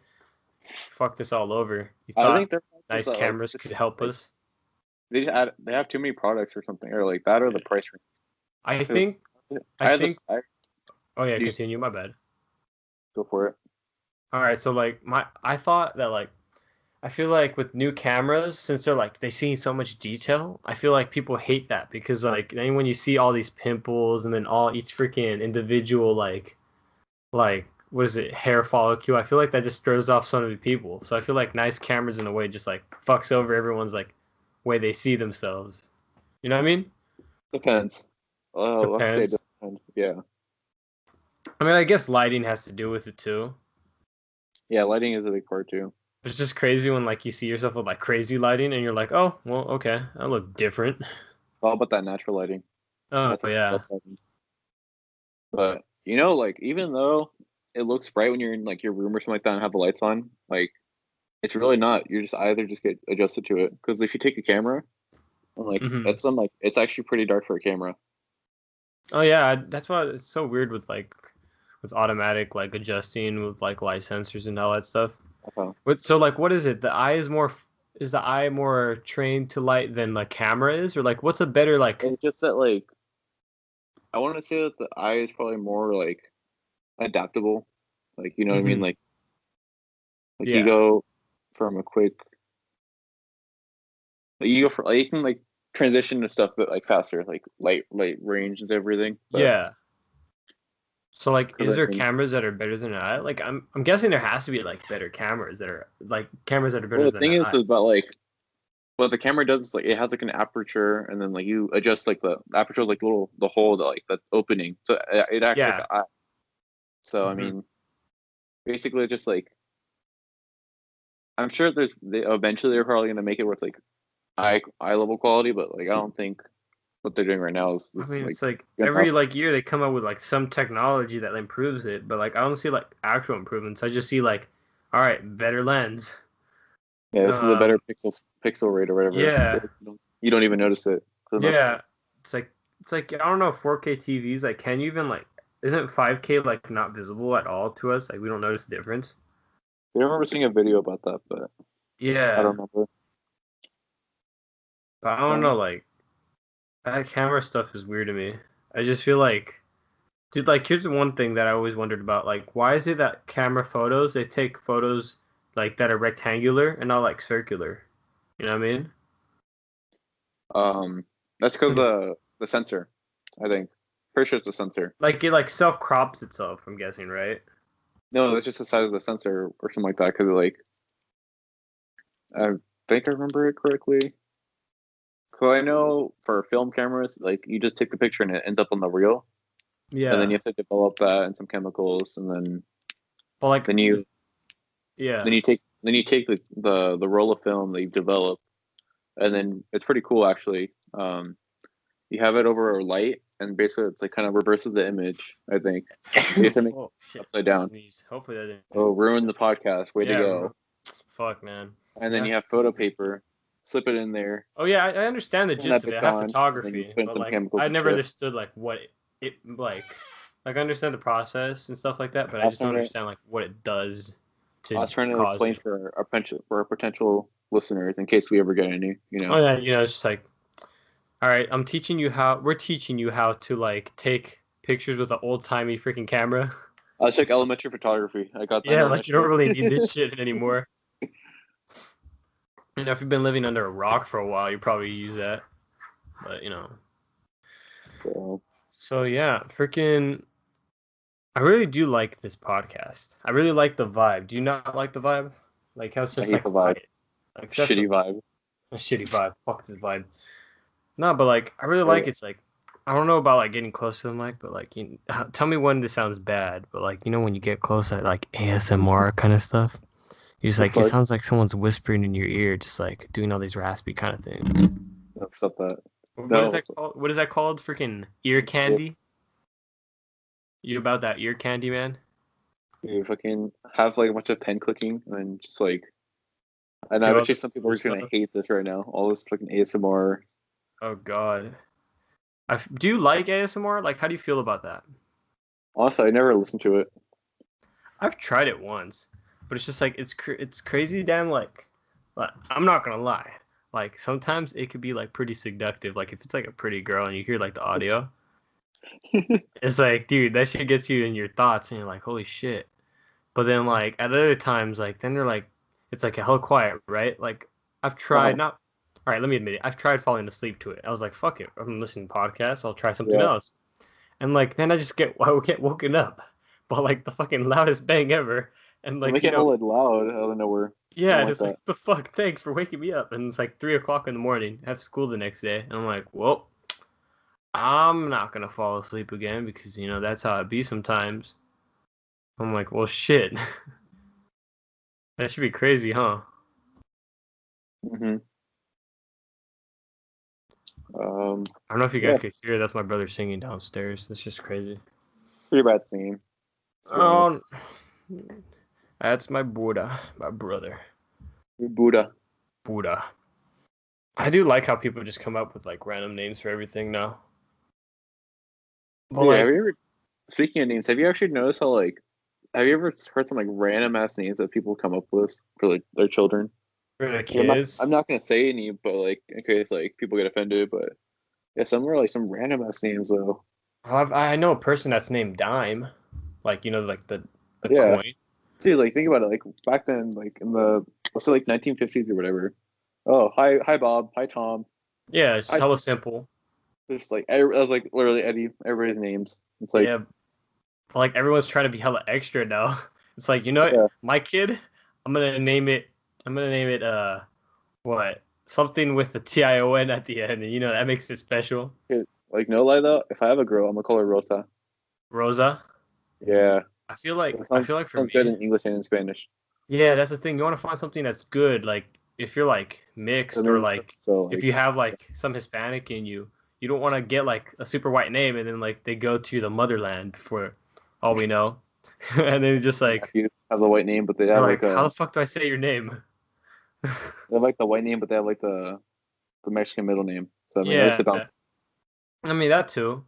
Speaker 2: Fucked us all over. You
Speaker 1: I
Speaker 2: thought
Speaker 1: think they're just
Speaker 2: nice cameras could help
Speaker 1: like
Speaker 2: us.
Speaker 1: they have too many products or something or like that or the price range.
Speaker 2: I
Speaker 1: Because
Speaker 2: think I think
Speaker 1: I
Speaker 2: oh yeah,
Speaker 1: you
Speaker 2: continue, my bad.
Speaker 1: go for it.
Speaker 2: All right, so like I thought that like I feel like with new cameras, since they see so much detail, I feel like people hate that because like then when you see all these pimples and then all each freaking individual like what is it, hair follicle, I feel like that just throws off so many people. So I feel like nice cameras in a way just like fucks over everyone's like way they see themselves. You know what I mean?
Speaker 1: Depends. Let's say it
Speaker 2: Depends.
Speaker 1: depends. Yeah,
Speaker 2: I mean, I guess lighting has to do with it too.
Speaker 1: yeah. Lighting is a big part too.
Speaker 2: It's just crazy when like you see yourself with like crazy lighting and you're like, oh, well, okay, I look different.
Speaker 1: All about that natural lighting.
Speaker 2: Oh
Speaker 1: That's the
Speaker 2: yeah,
Speaker 1: best lighting. But like even though it looks bright when you're in like your room or something like that and have the lights on, like it's really not. You're just either just get adjusted to it. Because if you take a camera, and like
Speaker 2: hmm
Speaker 1: it's actually pretty dark for a camera.
Speaker 2: oh yeah. That's why it's so weird with automatic like adjusting with like light sensors and all that stuff.
Speaker 1: Uh,
Speaker 2: But so like, what is it? Is the eye more trained to light than the camera is, or like what's a better like?
Speaker 1: it's just that like I want to say that the eye is probably more like adaptable. Like you know what I mean?
Speaker 2: hmm
Speaker 1: Like you
Speaker 2: Yeah,
Speaker 1: go from a quick like, you go for like you can like transition to stuff but like faster, like light range and everything. But
Speaker 2: yeah. So like,
Speaker 1: 'Cause
Speaker 2: is
Speaker 1: I
Speaker 2: there
Speaker 1: mean,
Speaker 2: cameras that are better than that? Like, I'm guessing there has to be like better cameras that are like cameras that are
Speaker 1: well,
Speaker 2: better
Speaker 1: the
Speaker 2: than
Speaker 1: thing is
Speaker 2: I.
Speaker 1: about like what the camera does is like it has like an aperture, and then like you adjust like the aperture, like the hole, like the opening, so it acts like
Speaker 2: Yeah.
Speaker 1: an eye. So I
Speaker 2: Hmm.
Speaker 1: mean, basically, just like I'm sure they eventually they're probably gonna make it where it's like eye level quality, but like I don't think what they're doing right now
Speaker 2: I
Speaker 1: is
Speaker 2: mean,
Speaker 1: like
Speaker 2: it's like
Speaker 1: enough.
Speaker 2: every like year they come out with like some technology that improves it, but like I don't see like actual improvements. I just see like, all right, better lens.
Speaker 1: Yeah, this is a better
Speaker 2: Um,
Speaker 1: pixel rate or whatever.
Speaker 2: yeah,
Speaker 1: You don't even notice it for the most part.
Speaker 2: yeah. It's like I don't know 4K TVs. Like, can you even like? Isn't 5K like not visible at all to us? Like we don't notice the difference.
Speaker 1: I remember seeing a video about that, but I
Speaker 2: Yeah,
Speaker 1: don't remember.
Speaker 2: but I don't know. Like that camera stuff is weird to me. I just feel like, dude. Like here's the one thing that I always wondered about. Like, why is it that camera photos they take photos like that are rectangular and not like circular? You know what I mean?
Speaker 1: That's because the sensor, I think. Pretty sure it's the sensor.
Speaker 2: Like it like self crops itself. I'm guessing, right?
Speaker 1: No, it's just the size of the sensor or something like that. Because like I think I remember it correctly. Because I know for film cameras, like you just take the picture and it ends up on the reel, and then you
Speaker 2: Yeah,
Speaker 1: have to develop that and some chemicals, and
Speaker 2: but like,
Speaker 1: then you
Speaker 2: yeah.
Speaker 1: then you take the roll of film that you've developed, and then it's pretty cool actually. You have it over a light, and basically it's like kind of reverses the image. I think you have to make
Speaker 2: Oh
Speaker 1: it
Speaker 2: shit!
Speaker 1: upside down.
Speaker 2: Sneeze. Hopefully that didn't.
Speaker 1: Oh, ruin the podcast. Way to
Speaker 2: Yeah.
Speaker 1: go.
Speaker 2: Fuck, man.
Speaker 1: And then
Speaker 2: Yeah.
Speaker 1: you have photo paper, slip it in there,
Speaker 2: Oh yeah, I understand the
Speaker 1: turn that
Speaker 2: gist of it. I
Speaker 1: bitch
Speaker 2: have
Speaker 1: on, and then you
Speaker 2: photography,
Speaker 1: put in
Speaker 2: but
Speaker 1: some
Speaker 2: like
Speaker 1: chemicals
Speaker 2: I
Speaker 1: and
Speaker 2: never
Speaker 1: shit.
Speaker 2: understood like what it like I understand the process and stuff like that, but
Speaker 1: I
Speaker 2: I
Speaker 1: was
Speaker 2: just don't
Speaker 1: trying to
Speaker 2: understand like what it does
Speaker 1: I
Speaker 2: to
Speaker 1: was trying to
Speaker 2: cause
Speaker 1: explain
Speaker 2: it.
Speaker 1: for our potential listeners in case we ever get any.
Speaker 2: Oh yeah, it's just like, all right, we're teaching you how to like take pictures with an old timey freaking camera.
Speaker 1: I was like elementary photography. I got that in
Speaker 2: Yeah, like you don't
Speaker 1: elementary.
Speaker 2: really need this shit anymore. If you've been living under a rock for a while, you probably use that. But
Speaker 1: So
Speaker 2: so yeah, freaking. I really do like this podcast. I really like the vibe. Do you not like the vibe? Like how it's
Speaker 1: I
Speaker 2: just
Speaker 1: hate
Speaker 2: like
Speaker 1: the vibe.
Speaker 2: quiet. Like
Speaker 1: Shitty
Speaker 2: definitely
Speaker 1: vibe.
Speaker 2: a shitty vibe. Fuck this vibe. No, but like I really like
Speaker 1: But
Speaker 2: it's like I don't know about like getting close to the mic, but like tell me when this sounds bad. But like when you get close at like ASMR kind of stuff, you're just
Speaker 1: the
Speaker 2: like it
Speaker 1: fuck?
Speaker 2: sounds like someone's whispering in your ear, just like doing all these raspy kind of things.
Speaker 1: No, stop that.
Speaker 2: What is
Speaker 1: No.
Speaker 2: that called? What is that called? Freaking ear
Speaker 1: Yes.
Speaker 2: candy? You about that ear candy, man?
Speaker 1: You fucking have like a bunch of pen clicking and just like, and I
Speaker 2: Do all
Speaker 1: bet you
Speaker 2: this
Speaker 1: some people
Speaker 2: cool
Speaker 1: are just gonna
Speaker 2: stuff.
Speaker 1: hate this right now. All this fucking ASMR.
Speaker 2: Oh God. Do you like ASMR? Like, how do you feel about that?
Speaker 1: Honestly, I never listened to it.
Speaker 2: I've tried it once, but it's just like it's crazy damn like I'm not gonna lie. Like sometimes it could be like pretty seductive. Like if it's like a pretty girl and you hear like the audio, it's like, dude, that shit gets you in your thoughts and you're like, holy shit. But then like at other times, like then they're like, it's like a hell quiet, right? Like I've tried
Speaker 1: Oh,
Speaker 2: not. All right, let me admit it. I've tried falling asleep to it. I was like, fuck it. I'm listening to podcasts. I'll try something
Speaker 1: yeah.
Speaker 2: else. And like then I would get woken up by like the fucking loudest bang ever. And
Speaker 1: They
Speaker 2: like
Speaker 1: make it hella loud out of nowhere. I
Speaker 2: yeah,
Speaker 1: don't
Speaker 2: and
Speaker 1: like
Speaker 2: it's like
Speaker 1: that.
Speaker 2: the fuck, thanks for waking me up. And it's like 3 o'clock in the morning. I have school the next day. And I'm like, well, I'm not gonna fall asleep again because that's how it be sometimes. I'm like, well shit. That should be crazy, huh?
Speaker 1: hmm Um,
Speaker 2: I don't know if you guys
Speaker 1: yeah,
Speaker 2: could hear. That's my brother singing downstairs. That's just crazy.
Speaker 1: pretty bad scene, to be honest.
Speaker 2: Oh, that's my Buddha, my brother.
Speaker 1: Buddha.
Speaker 2: Buddha. I do like how people just come up with like random names for everything now. But
Speaker 1: Oh yeah, have
Speaker 2: like
Speaker 1: you ever? Speaking of names, have you actually noticed how like have you ever heard some like random ass names that people come up with for like their children?
Speaker 2: for the
Speaker 1: Like,
Speaker 2: kids,
Speaker 1: I'm not gonna say any, but like in case like people get offended, but yeah, some are like some random ass names though.
Speaker 2: I know a person that's named Dime, like like the
Speaker 1: Yeah,
Speaker 2: coin.
Speaker 1: dude, like think about it. Like back then, like in the let's say like 1950s or whatever. Oh, hi Bob, hi Tom,
Speaker 2: Yeah, it's
Speaker 1: hi.
Speaker 2: hella simple.
Speaker 1: Just like I was like literally Eddie, everybody's names. It's like
Speaker 2: Yeah, like everyone's trying to be hella extra now. It's like, you know what?
Speaker 1: Yeah.
Speaker 2: My kid, I'm gonna name it. I'm gonna name it. What? Something with the Tion at the end, and you know that makes it special.
Speaker 1: Like no lie though, if I have a girl, I'm gonna call her Rosa.
Speaker 2: Rosa.
Speaker 1: Yeah.
Speaker 2: I feel like for
Speaker 1: Sounds good
Speaker 2: me,
Speaker 1: in English and in Spanish.
Speaker 2: yeah, that's the thing. You want to find something that's good. Like if you're like
Speaker 1: I
Speaker 2: mixed or
Speaker 1: mean,
Speaker 2: like
Speaker 1: so
Speaker 2: if
Speaker 1: like
Speaker 2: you have like some Hispanic in you, you don't want to get like a super white name and then like they go to the motherland for all we know, and then just
Speaker 1: my
Speaker 2: like
Speaker 1: nephew has a white name, but they
Speaker 2: they're
Speaker 1: have like
Speaker 2: like, how
Speaker 1: a
Speaker 2: the fuck do I say your name?
Speaker 1: they have like the white name, but they have like the Mexican middle name. So I mean, at least
Speaker 2: Yeah,
Speaker 1: it bounces.
Speaker 2: I mean that too.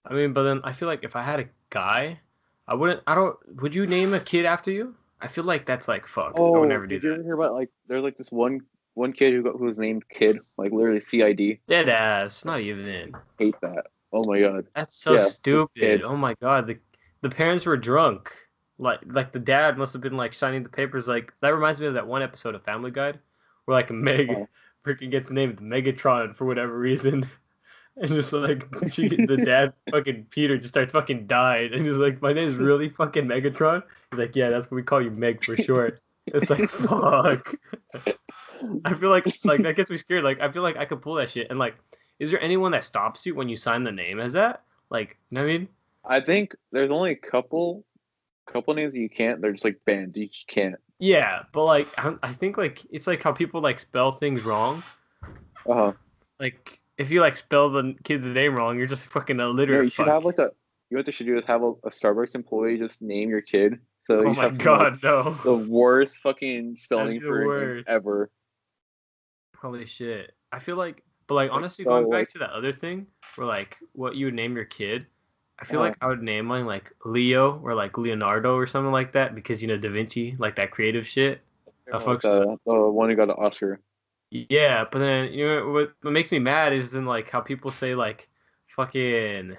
Speaker 2: I mean, but then I feel like if I had a guy, I wouldn't. I don't. Would you name a kid after you? I feel like that's like fucked. I would
Speaker 1: Oh,
Speaker 2: never do
Speaker 1: did you
Speaker 2: that.
Speaker 1: ever hear about like there's like this one kid who was named Kid, like literally CID.
Speaker 2: Dead ass. Not even.
Speaker 1: Hate that. Oh my god.
Speaker 2: That's so
Speaker 1: Yeah, it's
Speaker 2: stupid.
Speaker 1: Kid.
Speaker 2: Oh my god. The parents were drunk. Like the dad must have been like signing the papers. Like that reminds me of that one episode of Family Guide where like Meg
Speaker 1: Oh.
Speaker 2: freaking gets named Megatron for whatever reason. And just like the dad fucking Peter just starts fucking dying and he's like, my name is really fucking Megatron. He's like, yeah, that's what we call you, Meg for short. It's like fuck. I feel like that gets me scared. Like I feel like I could pull that shit. And like, is there anyone that stops you when you sign the name as that? Like, you know what I mean?
Speaker 1: I think there's only a couple names you can't. They're just like banned. You just can't.
Speaker 2: Yeah, but like I think like it's like how people like spell things wrong.
Speaker 1: Uh huh.
Speaker 2: Like if you like spell the kid's name wrong, you're just fucking
Speaker 1: Yeah,
Speaker 2: illiterate
Speaker 1: you should
Speaker 2: fuck.
Speaker 1: have like a. You know what they should do is have a Starbucks employee just name your kid. So
Speaker 2: Oh
Speaker 1: you should
Speaker 2: my
Speaker 1: have some like
Speaker 2: god, no.
Speaker 1: the worst fucking
Speaker 2: That'd
Speaker 1: spelling
Speaker 2: be the
Speaker 1: for a name
Speaker 2: worst.
Speaker 1: ever.
Speaker 2: Holy shit. I feel like, but like
Speaker 1: Like
Speaker 2: honestly,
Speaker 1: so
Speaker 2: going back
Speaker 1: like
Speaker 2: to that other thing, where like what you would name your kid, I feel
Speaker 1: uh
Speaker 2: like I would name mine like Leo or like Leonardo or something like that because you know Da Vinci, like that creative shit. I
Speaker 1: like
Speaker 2: fucks with that.
Speaker 1: the one who got the Oscar.
Speaker 2: Yeah, but then you know what makes me mad is then like how people say like fucking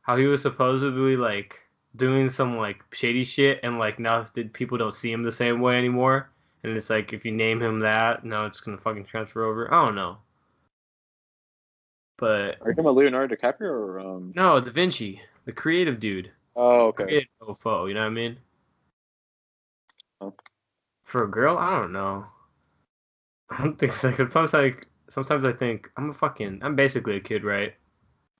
Speaker 2: how he was supposedly like doing some like shady shit and like now people don't see him the same way anymore. And it's like if you name him that, now it's gonna fucking transfer over. I don't know. But
Speaker 1: Are you talking about Leonardo DiCaprio or
Speaker 2: no, Da Vinci, the creative dude,
Speaker 1: Oh, okay.
Speaker 2: creative mofo. You know what I mean?
Speaker 1: Oh,
Speaker 2: For a girl, I don't know. I don't think so. Sometimes I think I'm basically a kid, right?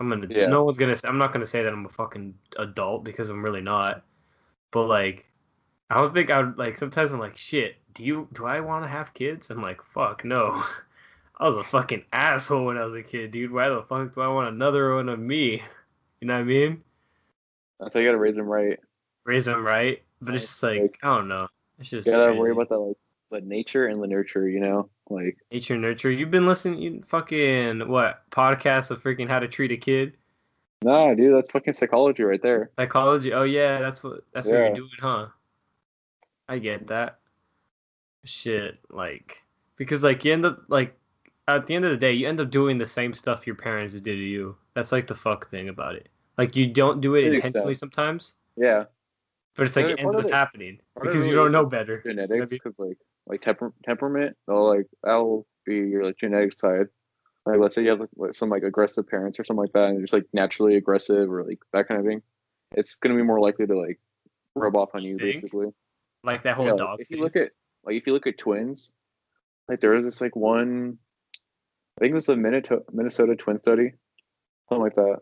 Speaker 1: yeah.
Speaker 2: No one's gonna. I'm not gonna say that I'm a fucking adult because I'm really not. But like, I don't think I would like. Sometimes I'm like, shit. Do I want to have kids? I'm like, fuck no. I was a fucking asshole when I was a kid, dude. Why the fuck do I want another one of me? You know what I mean?
Speaker 1: So you gotta raise them right.
Speaker 2: Raise them right, but it's just like
Speaker 1: Like
Speaker 2: I don't know. It's
Speaker 1: you
Speaker 2: just
Speaker 1: gotta worry
Speaker 2: crazy.
Speaker 1: about the like the nature and the nurture, you know? Like
Speaker 2: Nature nurture. You've been listening. You fucking what podcast of freaking how to treat a kid?
Speaker 1: nah, dude, that's fucking psychology right there.
Speaker 2: Psychology. Oh yeah, that's what you're
Speaker 1: Yeah.
Speaker 2: doing, huh? I get that. Shit, like because like you end up like at the end of the day, you end up doing the same stuff your parents did to you. That's like the fuck thing about it. Like you don't do it
Speaker 1: To the
Speaker 2: intentionally
Speaker 1: extent.
Speaker 2: sometimes,
Speaker 1: Yeah.
Speaker 2: but it's like it ends up happening
Speaker 1: Part of it
Speaker 2: because you
Speaker 1: really
Speaker 2: don't
Speaker 1: is
Speaker 2: know
Speaker 1: like
Speaker 2: better. You know what I
Speaker 1: genetics
Speaker 2: mean?
Speaker 1: because like temperament, they'll like that'll be your like genetic side. Like let's say you have like, some like aggressive parents or something like that, and you're just like naturally aggressive or like that kind of thing. It's gonna be more likely to like rub off on
Speaker 2: You
Speaker 1: you
Speaker 2: think
Speaker 1: basically.
Speaker 2: like that whole
Speaker 1: Yeah, like
Speaker 2: dog
Speaker 1: if you
Speaker 2: thing?
Speaker 1: look at if you look at twins, like there was this like one I think it was the Minnesota twin study, something like that.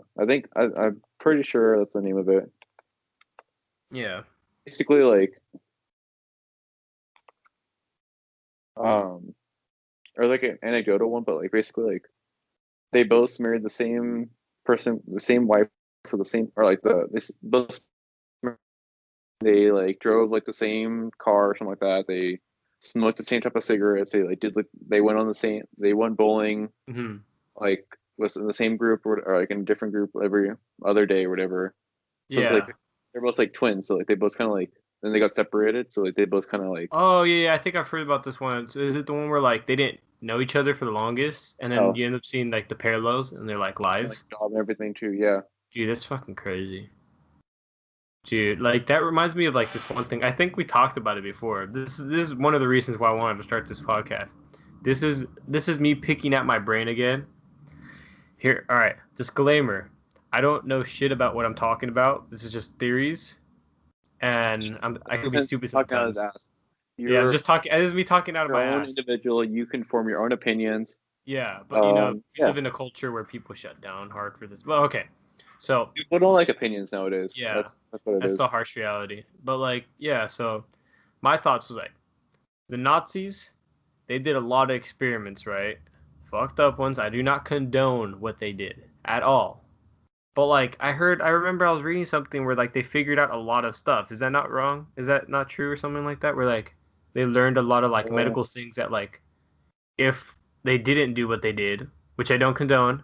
Speaker 1: I'm pretty sure that's the name of it.
Speaker 2: Yeah.
Speaker 1: Basically, like um, or like an anecdotal one, but like basically like they both married the same person, the same wife for the same, or like this both they like drove like the same car or something like that. They smoked the same type of cigarettes. They like did like they went on the same. They went bowling
Speaker 2: Hmm.
Speaker 1: like was in the same group or like in a different group every other day or whatever. So it's like
Speaker 2: Yeah.
Speaker 1: they're both like twins. So like they both kind of like then they got separated. So like they both kind of like
Speaker 2: Oh yeah, yeah, I think I've heard about this one. So is it the one where like they didn't know each other for the longest, and then
Speaker 1: oh
Speaker 2: you end up seeing like the parallels and their like
Speaker 1: and like
Speaker 2: lives?
Speaker 1: job and everything too. Yeah.
Speaker 2: Dude, that's fucking crazy. Dude, like that reminds me of like this one thing. I think we talked about it before. This is one of the reasons why I wanted to start this podcast. This is me picking at my brain again. Here, all right. Disclaimer: I don't know shit about what I'm talking about. This is just theories, and I could be stupid
Speaker 1: Talking out his
Speaker 2: sometimes.
Speaker 1: ass.
Speaker 2: Yeah, I'm
Speaker 1: You're
Speaker 2: just talking. This is me talking out of
Speaker 1: your
Speaker 2: my
Speaker 1: own
Speaker 2: ass.
Speaker 1: individual. You can form your own opinions.
Speaker 2: Yeah, but we
Speaker 1: Yeah.
Speaker 2: live in a culture where people shut down hard for this. Well, okay, so
Speaker 1: People don't like opinions nowadays.
Speaker 2: yeah,
Speaker 1: That's what it
Speaker 2: that's the
Speaker 1: is.
Speaker 2: harsh reality. But like, yeah, so my thoughts was like the Nazis, they did a lot of experiments, right? Fucked up ones. I do not condone what they did at all. But like I remember I was reading something where like they figured out a lot of stuff. Is that not wrong? Is that not true or something like that? Where like they learned a lot of like
Speaker 1: Uh,
Speaker 2: medical things that like if they didn't do what they did, which I don't condone,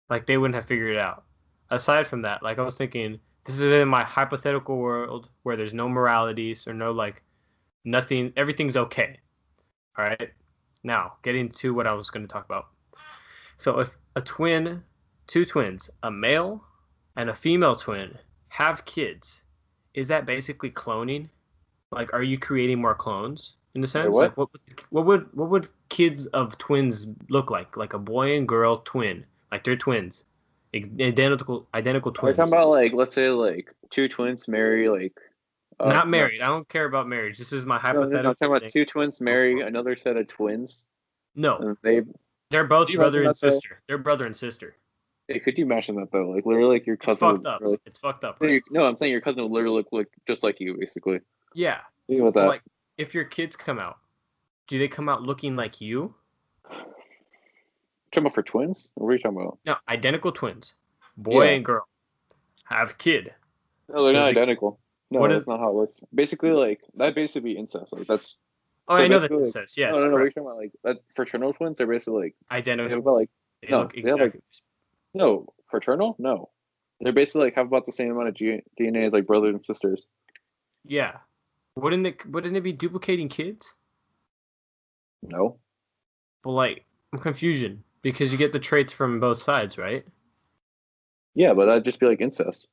Speaker 2: like they wouldn't have figured it out. Aside from that, like I was thinking, this is in my hypothetical world where there's no moralities or no like nothing, everything's okay. All right. Now, getting to what I was going to talk about. So if two twins, a male and a female twin, have kids, is that basically cloning? Like, are you creating more clones in the
Speaker 1: wait,
Speaker 2: sense?
Speaker 1: what?
Speaker 2: Like, what would kids of twins look like? Like a boy and girl twin, like they're twins, identical
Speaker 1: Are we talking
Speaker 2: twins.
Speaker 1: about like let's say like two twins marry like
Speaker 2: Not
Speaker 1: no
Speaker 2: married. I don't care about marriage. This is my
Speaker 1: no I'm talking
Speaker 2: hypothetical
Speaker 1: about
Speaker 2: thing.
Speaker 1: two twins
Speaker 2: Go
Speaker 1: marry
Speaker 2: for it.
Speaker 1: another set of twins
Speaker 2: No,
Speaker 1: and they
Speaker 2: they're
Speaker 1: could
Speaker 2: both
Speaker 1: you imagine
Speaker 2: brother and
Speaker 1: that though?
Speaker 2: sister. They're brother and sister.
Speaker 1: Hey, could you imagine that though? Like literally like your
Speaker 2: It's
Speaker 1: cousin
Speaker 2: fucked
Speaker 1: would
Speaker 2: up.
Speaker 1: really
Speaker 2: It's fucked up,
Speaker 1: no,
Speaker 2: right?
Speaker 1: no, I'm saying your cousin would literally look like just like you basically.
Speaker 2: Yeah,
Speaker 1: Think about
Speaker 2: but
Speaker 1: that.
Speaker 2: like, if your kids come out, do they come out looking like you?
Speaker 1: Talking about for twins? What are you talking about?
Speaker 2: No, identical twins, boy
Speaker 1: Yeah.
Speaker 2: and girl, have kid.
Speaker 1: No, they're not
Speaker 2: Does the
Speaker 1: identical.
Speaker 2: what
Speaker 1: No,
Speaker 2: is?
Speaker 1: that's not how it works. Basically, like that basically be incest. Like that's
Speaker 2: Oh,
Speaker 1: so
Speaker 2: I know that's
Speaker 1: basically like
Speaker 2: incest.
Speaker 1: no,
Speaker 2: Yes,
Speaker 1: no, no. We're
Speaker 2: correct.
Speaker 1: talking about like that fraternal twins. They're basically like they have
Speaker 2: Identical.
Speaker 1: about like
Speaker 2: They
Speaker 1: no,
Speaker 2: look
Speaker 1: they have like
Speaker 2: exactly.
Speaker 1: no fraternal. No, they're basically like have about the same amount of DNA as like brothers and sisters.
Speaker 2: Yeah. Wouldn't it be duplicating kids?
Speaker 1: No.
Speaker 2: But like, I'm confusion because you get the traits from both sides, right?
Speaker 1: Yeah, but that'd just be like incest.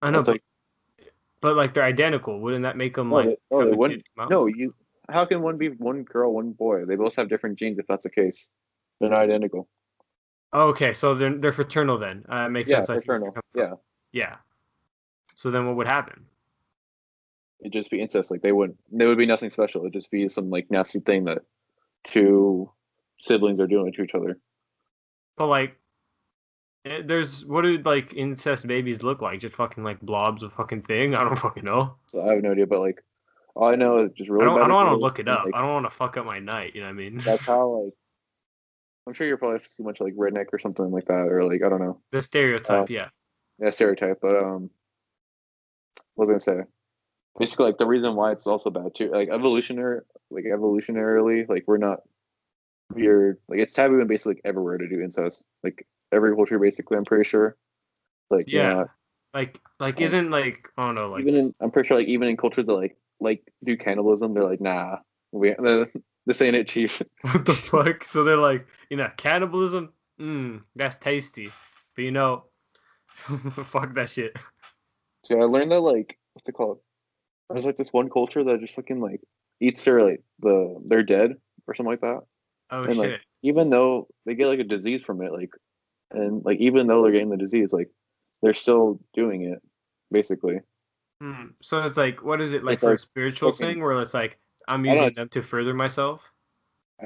Speaker 2: I know,
Speaker 1: That's like
Speaker 2: but like they're identical. Wouldn't that make them like
Speaker 1: no,
Speaker 2: have
Speaker 1: they
Speaker 2: a kid
Speaker 1: wouldn't.
Speaker 2: come out?
Speaker 1: No, you. How can one be one girl, one boy? They both have different genes. If that's the case, they're not identical.
Speaker 2: Oh, okay, so they're fraternal then. Makes
Speaker 1: Yeah,
Speaker 2: sense. I see where you're
Speaker 1: fraternal.
Speaker 2: coming from.
Speaker 1: Yeah,
Speaker 2: Yeah. So then what would happen?
Speaker 1: it'd just be incest. Like they wouldn't. There would be nothing special. It'd just be some like nasty thing that two siblings are doing to each other.
Speaker 2: But like, there's what do like incest babies look like? Just fucking like blobs of fucking thing? I don't fucking know.
Speaker 1: So I have no idea, but like all I know is just
Speaker 2: I
Speaker 1: really
Speaker 2: don't. I
Speaker 1: bad
Speaker 2: don't want to
Speaker 1: grades
Speaker 2: look it
Speaker 1: and
Speaker 2: up.
Speaker 1: like
Speaker 2: I don't want to fuck up my night. You know what I mean?
Speaker 1: that's how like I'm sure you're probably too much like redneck or something like that, or like I don't know.
Speaker 2: The stereotype. Yeah.
Speaker 1: Yeah, stereotype. But what was I gonna say? Basically, like the reason why it's also bad too, like evolutionarily, like we're like it's taboo in basically like, everywhere to do incest. Like every culture, basically, I'm pretty sure. Like you're
Speaker 2: Yeah.
Speaker 1: not.
Speaker 2: Like
Speaker 1: Um,
Speaker 2: isn't like I don't know like
Speaker 1: even in I'm pretty sure like even in cultures that like do cannibalism, they're like nah, we this ain't it, chief.
Speaker 2: what the fuck? So they're like cannibalism. That's tasty, but fuck that shit.
Speaker 1: So I learned that like what's it called? There's like this one culture that just fucking like eats their like their dead or something like that,
Speaker 2: Oh
Speaker 1: and like
Speaker 2: shit.
Speaker 1: even though they get like a disease from it, like and like even though they're getting the disease, like they're still doing it basically.
Speaker 2: So it's like, what is it like
Speaker 1: It's
Speaker 2: for a
Speaker 1: like
Speaker 2: spiritual
Speaker 1: fucking
Speaker 2: thing where it's like I'm
Speaker 1: I don't know.
Speaker 2: using them to further myself?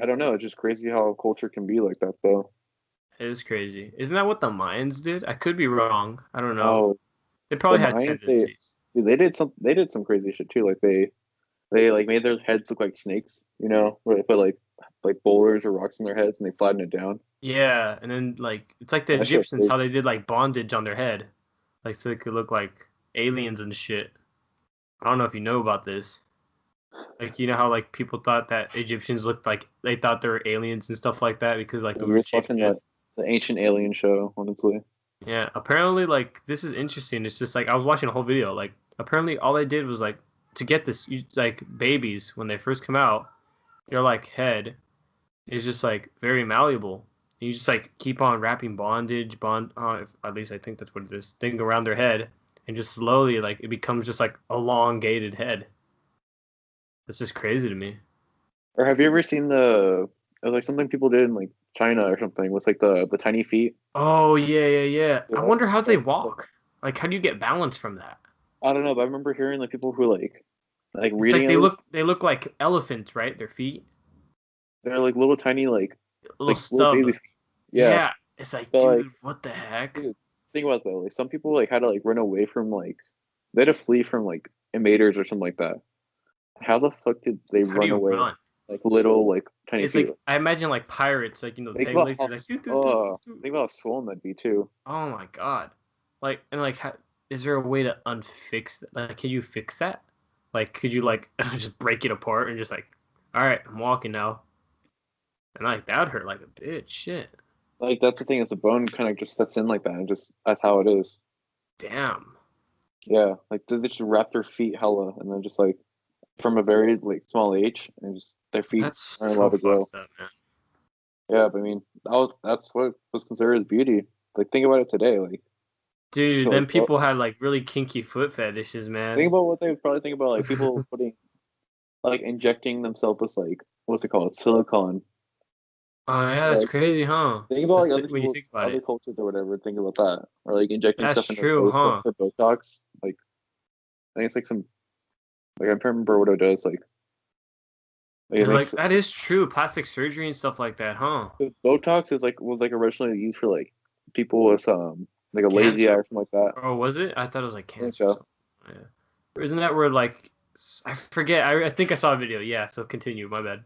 Speaker 1: I don't know. It's just crazy how a culture can be like that though.
Speaker 2: It is crazy. Isn't that what the Mayans did? I could be wrong. I don't know.
Speaker 1: Oh,
Speaker 2: They
Speaker 1: the
Speaker 2: probably had
Speaker 1: Mayans
Speaker 2: tendencies.
Speaker 1: they did some crazy shit too. Like they like made their heads look like snakes, you know, where they put like boulders or rocks in their heads and they flatten it down.
Speaker 2: Yeah, and then like it's like the
Speaker 1: That shit was
Speaker 2: Egyptians how
Speaker 1: crazy.
Speaker 2: they did like bondage on their head, like so it could look like aliens and shit. I don't know if you know about this. Like how like people thought that Egyptians looked like they thought they were aliens and stuff like that because like
Speaker 1: I
Speaker 2: we were
Speaker 1: was
Speaker 2: shaving
Speaker 1: watching
Speaker 2: heads.
Speaker 1: the ancient alien show, honestly.
Speaker 2: Yeah, apparently, like this is interesting. It's just like I was watching a whole video. Like apparently, all they did was like to get this, like babies when they first come out, their like head is just like very malleable. You just like keep on wrapping at least I think that's what it is, thing around their head, and just slowly like it becomes just like elongated head. That's just crazy to me.
Speaker 1: Or have you ever seen the it was like something people did in like China or something with like the tiny feet.
Speaker 2: Oh yeah.
Speaker 1: Yeah,
Speaker 2: I
Speaker 1: that's,
Speaker 2: wonder how they
Speaker 1: that's,
Speaker 2: walk. Like, how do you get balance from that?
Speaker 1: I don't know, but I remember hearing like people who like
Speaker 2: It's like
Speaker 1: reading at least.
Speaker 2: they look like elephants, right? Their feet,
Speaker 1: They're like little tiny
Speaker 2: little
Speaker 1: like little
Speaker 2: stub.
Speaker 1: baby feet. Yeah,
Speaker 2: Yeah, it's like,
Speaker 1: but like
Speaker 2: dude, what the heck?
Speaker 1: dude, think about that. Like some people like had to like run away from like they had to flee from like invaders or something like that. How the fuck did they
Speaker 2: How do
Speaker 1: run
Speaker 2: you
Speaker 1: away?
Speaker 2: run?
Speaker 1: Like little like tiny
Speaker 2: It's
Speaker 1: feet.
Speaker 2: like I imagine like pirates, like the
Speaker 1: Think
Speaker 2: peg
Speaker 1: about
Speaker 2: legs are like doo, doo, doo, doo, doo.
Speaker 1: think about how swollen that'd be too.
Speaker 2: Oh my god! Like and like, is there a way to unfix that? Like, can you fix that? Like, could you like just break it apart and just like, all right, I'm walking now, and like that would hurt like a bitch. Shit.
Speaker 1: Like that's the thing is the bone kind of just sets in like that and just that's how it is.
Speaker 2: Damn.
Speaker 1: Yeah, like they just wrap their feet hella and then just like from a very like small age and just their feet
Speaker 2: That's
Speaker 1: aren't
Speaker 2: so
Speaker 1: allowed to grow.
Speaker 2: fucked up, man.
Speaker 1: Yeah, but I mean that's what was considered as beauty. Like think about it today. Like
Speaker 2: Dude,
Speaker 1: to
Speaker 2: then
Speaker 1: like
Speaker 2: people had like really kinky foot fetishes,
Speaker 1: think
Speaker 2: man.
Speaker 1: about what they would probably think about like people
Speaker 2: Oh
Speaker 1: putting like injecting themselves with like what's it called silicone.
Speaker 2: yeah, that's
Speaker 1: Like
Speaker 2: crazy, huh?
Speaker 1: think about like
Speaker 2: That's
Speaker 1: other
Speaker 2: when you
Speaker 1: people,
Speaker 2: think about
Speaker 1: other
Speaker 2: it.
Speaker 1: cultures or whatever. Think about that, or like injecting
Speaker 2: That's
Speaker 1: stuff in their
Speaker 2: true,
Speaker 1: face
Speaker 2: huh?
Speaker 1: for Botox. Like I think it's like some like I can't remember what it does. Like it
Speaker 2: And
Speaker 1: makes
Speaker 2: like that is true, plastic surgery and stuff like that, huh?
Speaker 1: Botox is like was like originally used for like people with like a lazy eye
Speaker 2: Cancer.
Speaker 1: or something like that.
Speaker 2: Or was it? I thought it was like
Speaker 1: I think
Speaker 2: cancer or
Speaker 1: so.
Speaker 2: something. Yeah. Or isn't that where like I forget? I think I saw a video. Yeah. So continue. My bad.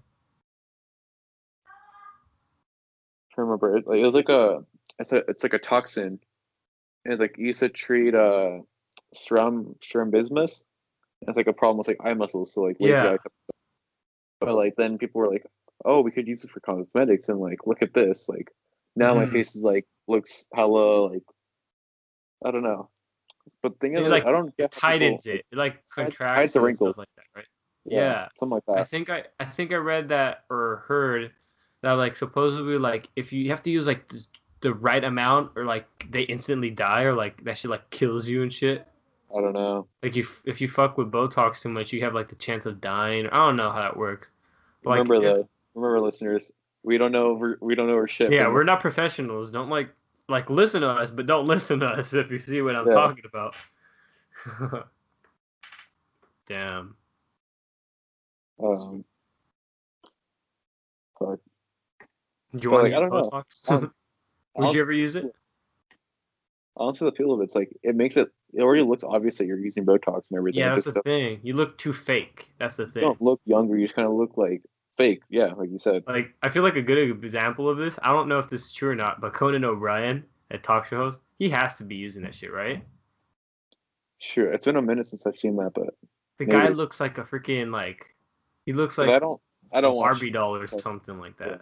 Speaker 1: I can't remember. Like it was like it's like a toxin. And it's like used to treat strabismus. It's like a problem with like eye muscles, so like lazy eye
Speaker 2: Yeah.
Speaker 1: type of stuff. But like then people were like, oh, we could use it for cosmetics and like look at this. Like now my
Speaker 2: Hmm.
Speaker 1: face is like looks hella like I don't know. But the thing is
Speaker 2: It
Speaker 1: like I
Speaker 2: like
Speaker 1: don't
Speaker 2: it
Speaker 1: get how people
Speaker 2: tightens it. It like
Speaker 1: hides
Speaker 2: contracts
Speaker 1: the
Speaker 2: it and stuff
Speaker 1: wrinkles.
Speaker 2: like that, right?
Speaker 1: Yeah,
Speaker 2: Yeah.
Speaker 1: something like that.
Speaker 2: I think I read that or heard that like supposedly like if you have to use like the right amount or like they instantly die or like that shit like kills you and shit.
Speaker 1: I don't know.
Speaker 2: Like if you fuck with Botox too much, you have like the chance of dying. I don't know how that works. But like
Speaker 1: Remember though, remember listeners, we don't know our shit
Speaker 2: yeah,
Speaker 1: from
Speaker 2: we're not professionals. Don't like listen to us, but don't listen to us if you see what I'm
Speaker 1: yeah.
Speaker 2: talking about. Damn.
Speaker 1: Um, but,
Speaker 2: Do you
Speaker 1: but
Speaker 2: want to
Speaker 1: like I
Speaker 2: use
Speaker 1: don't know.
Speaker 2: Botox? Would you
Speaker 1: Honestly,
Speaker 2: ever use it?
Speaker 1: honestly, the appeal of it's like it makes it already looks obvious that you're using Botox and everything.
Speaker 2: Yeah,
Speaker 1: It
Speaker 2: that's
Speaker 1: just
Speaker 2: the thing. You look too fake. That's the
Speaker 1: you
Speaker 2: thing.
Speaker 1: don't look younger. You just kind of look like fake. Yeah, like you said.
Speaker 2: Like I feel like a good example of this. I don't know if this is true or not, but Conan O'Brien, a talk show host, he has to be using that shit, right?
Speaker 1: Sure, it's been a minute since I've seen that, but
Speaker 2: The guy
Speaker 1: maybe
Speaker 2: looks like a freaking like he looks
Speaker 1: because
Speaker 2: like
Speaker 1: I
Speaker 2: a
Speaker 1: don't watch.
Speaker 2: Barbie doll or
Speaker 1: Like,
Speaker 2: something like
Speaker 1: yeah.
Speaker 2: that.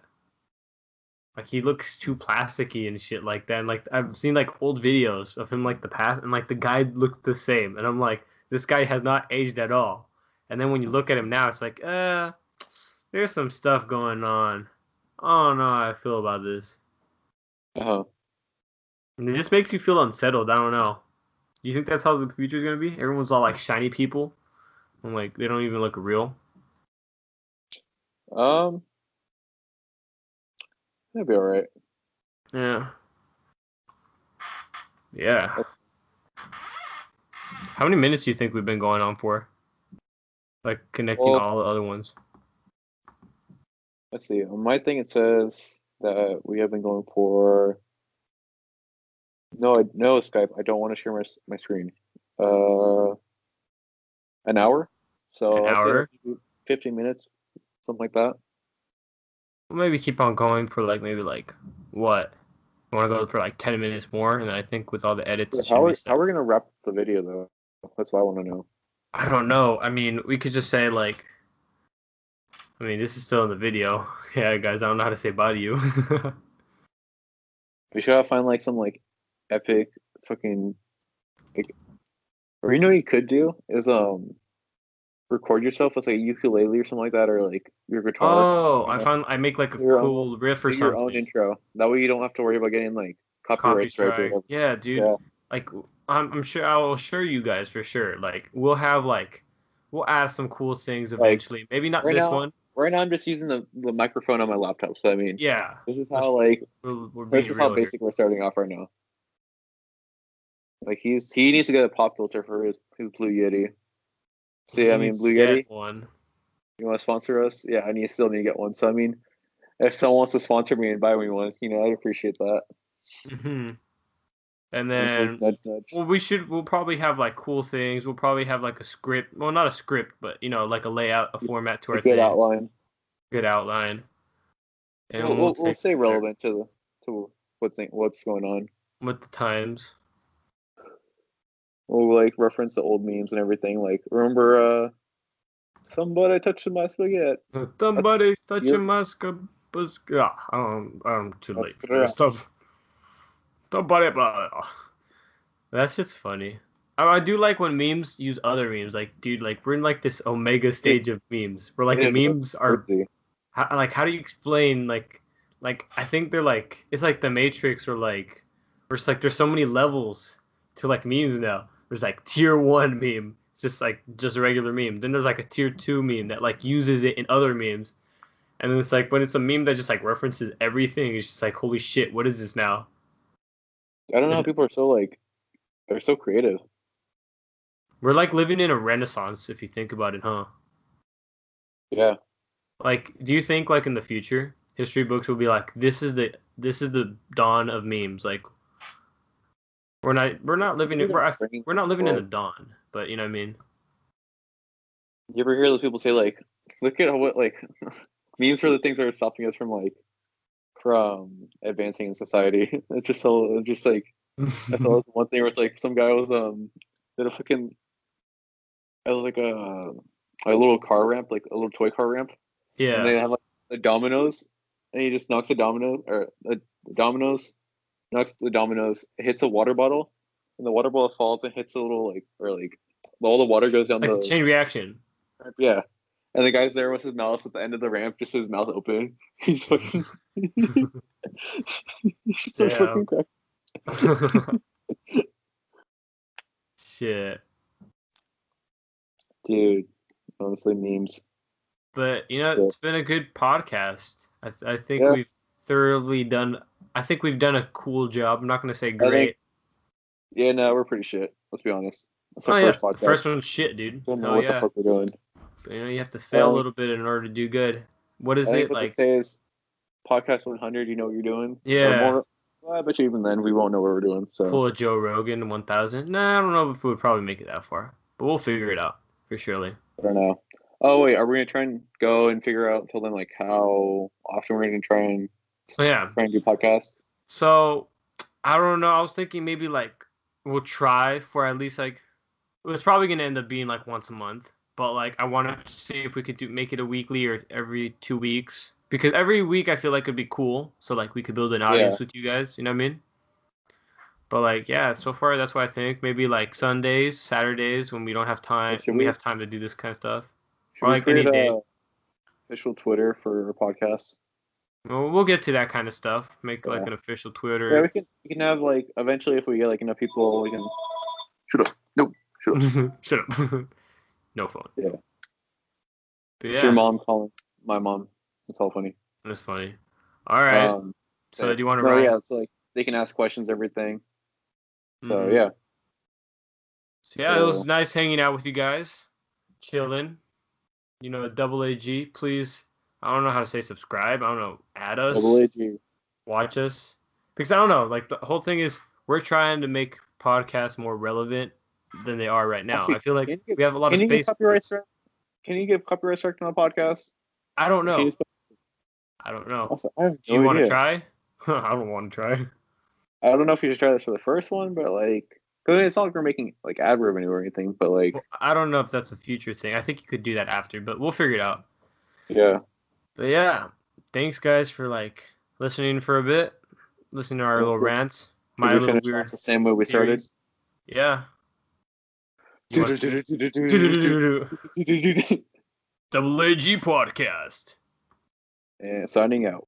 Speaker 2: Like he looks too plasticky and shit like that. And like I've seen like old videos of him like the past and like the guy looks the same. And I'm like, this guy has not aged at all. And then when you look at him now, it's like, there's some stuff going on. I don't know how I feel about this.
Speaker 1: Uh-huh.
Speaker 2: And it just makes you feel unsettled. I don't know. Do you think that's how the future is gonna be? Everyone's all like shiny people. And like they don't even look real.
Speaker 1: Um, that'd be all right.
Speaker 2: Yeah. Yeah. How many minutes do you think we've been going on for? Like connecting
Speaker 1: Well,
Speaker 2: all the other ones.
Speaker 1: let's see. On my thing, it says that we have been going for no Skype. I don't want to share my screen. Uh, an hour.
Speaker 2: An
Speaker 1: So I'd say like
Speaker 2: hour.
Speaker 1: 15 minutes, something like that.
Speaker 2: We'll maybe keep on going for like maybe like what? I want to go for like 10 minutes more, and I think with all the edits,
Speaker 1: Yeah,
Speaker 2: it should be set.
Speaker 1: how are we gonna wrap up the video though? That's what I want to know.
Speaker 2: I don't know. I mean, we could just say like, I mean, this is still in the video. Yeah, guys, I don't know how to say bye to you.
Speaker 1: We should find like some like epic fucking like, or you know what you could do is record yourself with like a ukulele or something like that, or like your guitar.
Speaker 2: Oh,
Speaker 1: You know,
Speaker 2: I make like a
Speaker 1: your own
Speaker 2: cool riff
Speaker 1: do
Speaker 2: or
Speaker 1: your own
Speaker 2: something.
Speaker 1: intro. That way you don't have to worry about getting like
Speaker 2: Copy
Speaker 1: copyright strike or
Speaker 2: strike.
Speaker 1: whatever.
Speaker 2: Yeah, dude.
Speaker 1: Yeah,
Speaker 2: Like I'm sure I will show you guys for sure. Like we'll have like we'll add some cool things
Speaker 1: like
Speaker 2: eventually. Maybe not
Speaker 1: right
Speaker 2: this
Speaker 1: now,
Speaker 2: one.
Speaker 1: right now I'm just using the microphone on my laptop. So I mean,
Speaker 2: Yeah.
Speaker 1: this is how like
Speaker 2: We're being
Speaker 1: this is how
Speaker 2: real here.
Speaker 1: basic we're starting off right now. Like he needs to get a pop filter for his Blue Yeti. See, I mean, Blue Yeti,
Speaker 2: one.
Speaker 1: you want to sponsor us? Yeah, I still need to get one. So I mean, if someone wants to sponsor me and buy me one, I'd appreciate that.
Speaker 2: Mm-hmm. And then,
Speaker 1: nudge, nudge.
Speaker 2: well, we'll probably have like cool things. We'll probably have like a script. Well, not a script, but like a layout, a format to our
Speaker 1: good
Speaker 2: thing.
Speaker 1: outline.
Speaker 2: Good outline. And
Speaker 1: we'll stay relevant to what's going on
Speaker 2: with the times.
Speaker 1: We'll like reference the old memes and everything. Like, remember, somebody touching my spaghetti.
Speaker 2: Somebody touching my spaghetti. Yeah, I'm too late for this stuff. Somebody, that's just funny. I do like when memes use other memes. Like, dude, like we're in like this omega stage of memes. Where like memes are, how do you explain like I think they're like it's like the Matrix or like, where it's like there's so many levels to like memes now. There's like tier 1 meme. It's just a regular meme. Then there's like a tier 2 meme that like uses it in other memes. And then it's like when it's a meme that just like references everything, it's just like, holy shit, what is this now?
Speaker 1: I don't know how people are so like, they're so creative.
Speaker 2: We're like living in a renaissance if you think about it, huh?
Speaker 1: Yeah.
Speaker 2: Like, do you think like in the future, history books will be like, this is the dawn of memes? Like, we're not living in the dawn, but you know what I mean?
Speaker 1: You ever hear those people say like, look at what like memes are the things that are stopping us from advancing in society. It's just like that's all one thing where it's like some guy was did a fucking, it was like a little car ramp, like a little toy car ramp.
Speaker 2: Yeah.
Speaker 1: And they have like the dominoes, and he just knocks the dominoes, knocks the dominoes, hits a water bottle, and the water bottle falls and hits a little all the water goes down
Speaker 2: like the chain reaction.
Speaker 1: Yeah. And the guy's there with his mouse at the end of the ramp, just his mouth open. He's fucking he's so fucking cracked.
Speaker 2: Shit.
Speaker 1: Dude, honestly, memes.
Speaker 2: But it's been a good podcast. I think we've thoroughly done. I think we've done a cool job. I'm not going to say great.
Speaker 1: No, we're pretty shit. Let's be honest. That's our
Speaker 2: first
Speaker 1: podcast.
Speaker 2: The first one's shit, dude.
Speaker 1: Don't know what the fuck we're doing.
Speaker 2: But, you have to fail a little bit in order to do good. What is it like?
Speaker 1: This podcast 100. You know what you're doing.
Speaker 2: Yeah.
Speaker 1: I bet you even then we won't know what we're doing. So
Speaker 2: pull a Joe Rogan 1000. Nah, I don't know if we would probably make it that far, but we'll figure it out for surely.
Speaker 1: I don't know. Oh wait, are we gonna try and go and figure out until then like how often we're gonna try and do podcasts?
Speaker 2: So I don't know. I was thinking maybe like we'll try for at least like, it was probably gonna end up being like once a month, but like I wanted to see if we could make it a weekly or every 2 weeks, because every week I feel like it'd be cool. So like we could build an audience with you guys. You know what I mean? But like, yeah, so far that's what I think. Maybe like Sundays, Saturdays when we don't have time, we have time to do this kind of stuff.
Speaker 1: Should we create a official Twitter for podcasts?
Speaker 2: Well, we'll get to that kind of stuff. Make like an official Twitter.
Speaker 1: Yeah, we can have like eventually if we get like enough people, we can. Shut up! No, shut up!
Speaker 2: Shut up! No phone.
Speaker 1: Yeah.
Speaker 2: But
Speaker 1: it's your mom calling my mom. It's all funny.
Speaker 2: That's funny. All right. So do you want to?
Speaker 1: Yeah, it's like they can ask questions, everything. So yeah.
Speaker 2: So yeah, it was nice hanging out with you guys, chilling. Double AG, please. I don't know how to say subscribe. I don't know. Add us.
Speaker 1: Double AG.
Speaker 2: Watch us. Because I don't know. Like the whole thing is we're trying to make podcasts more relevant than they are right now. I feel like we have a lot of space.
Speaker 1: Can you give copyright strike on a podcast?
Speaker 2: I don't know. I don't know.
Speaker 1: Also, I have no
Speaker 2: Do you want to
Speaker 1: idea.
Speaker 2: try? I don't want to try.
Speaker 1: I don't know if you should try this for the first one, but like, because it's not like we're making like ad revenue or anything, but like,
Speaker 2: I don't know if that's a future thing. I think you could do that after, but we'll figure it out.
Speaker 1: Yeah.
Speaker 2: But yeah, thanks guys for like listening for a bit, listening to our little rants. My little weird.
Speaker 1: The same way we started.
Speaker 2: Yeah. Double AG podcast.
Speaker 1: And signing out.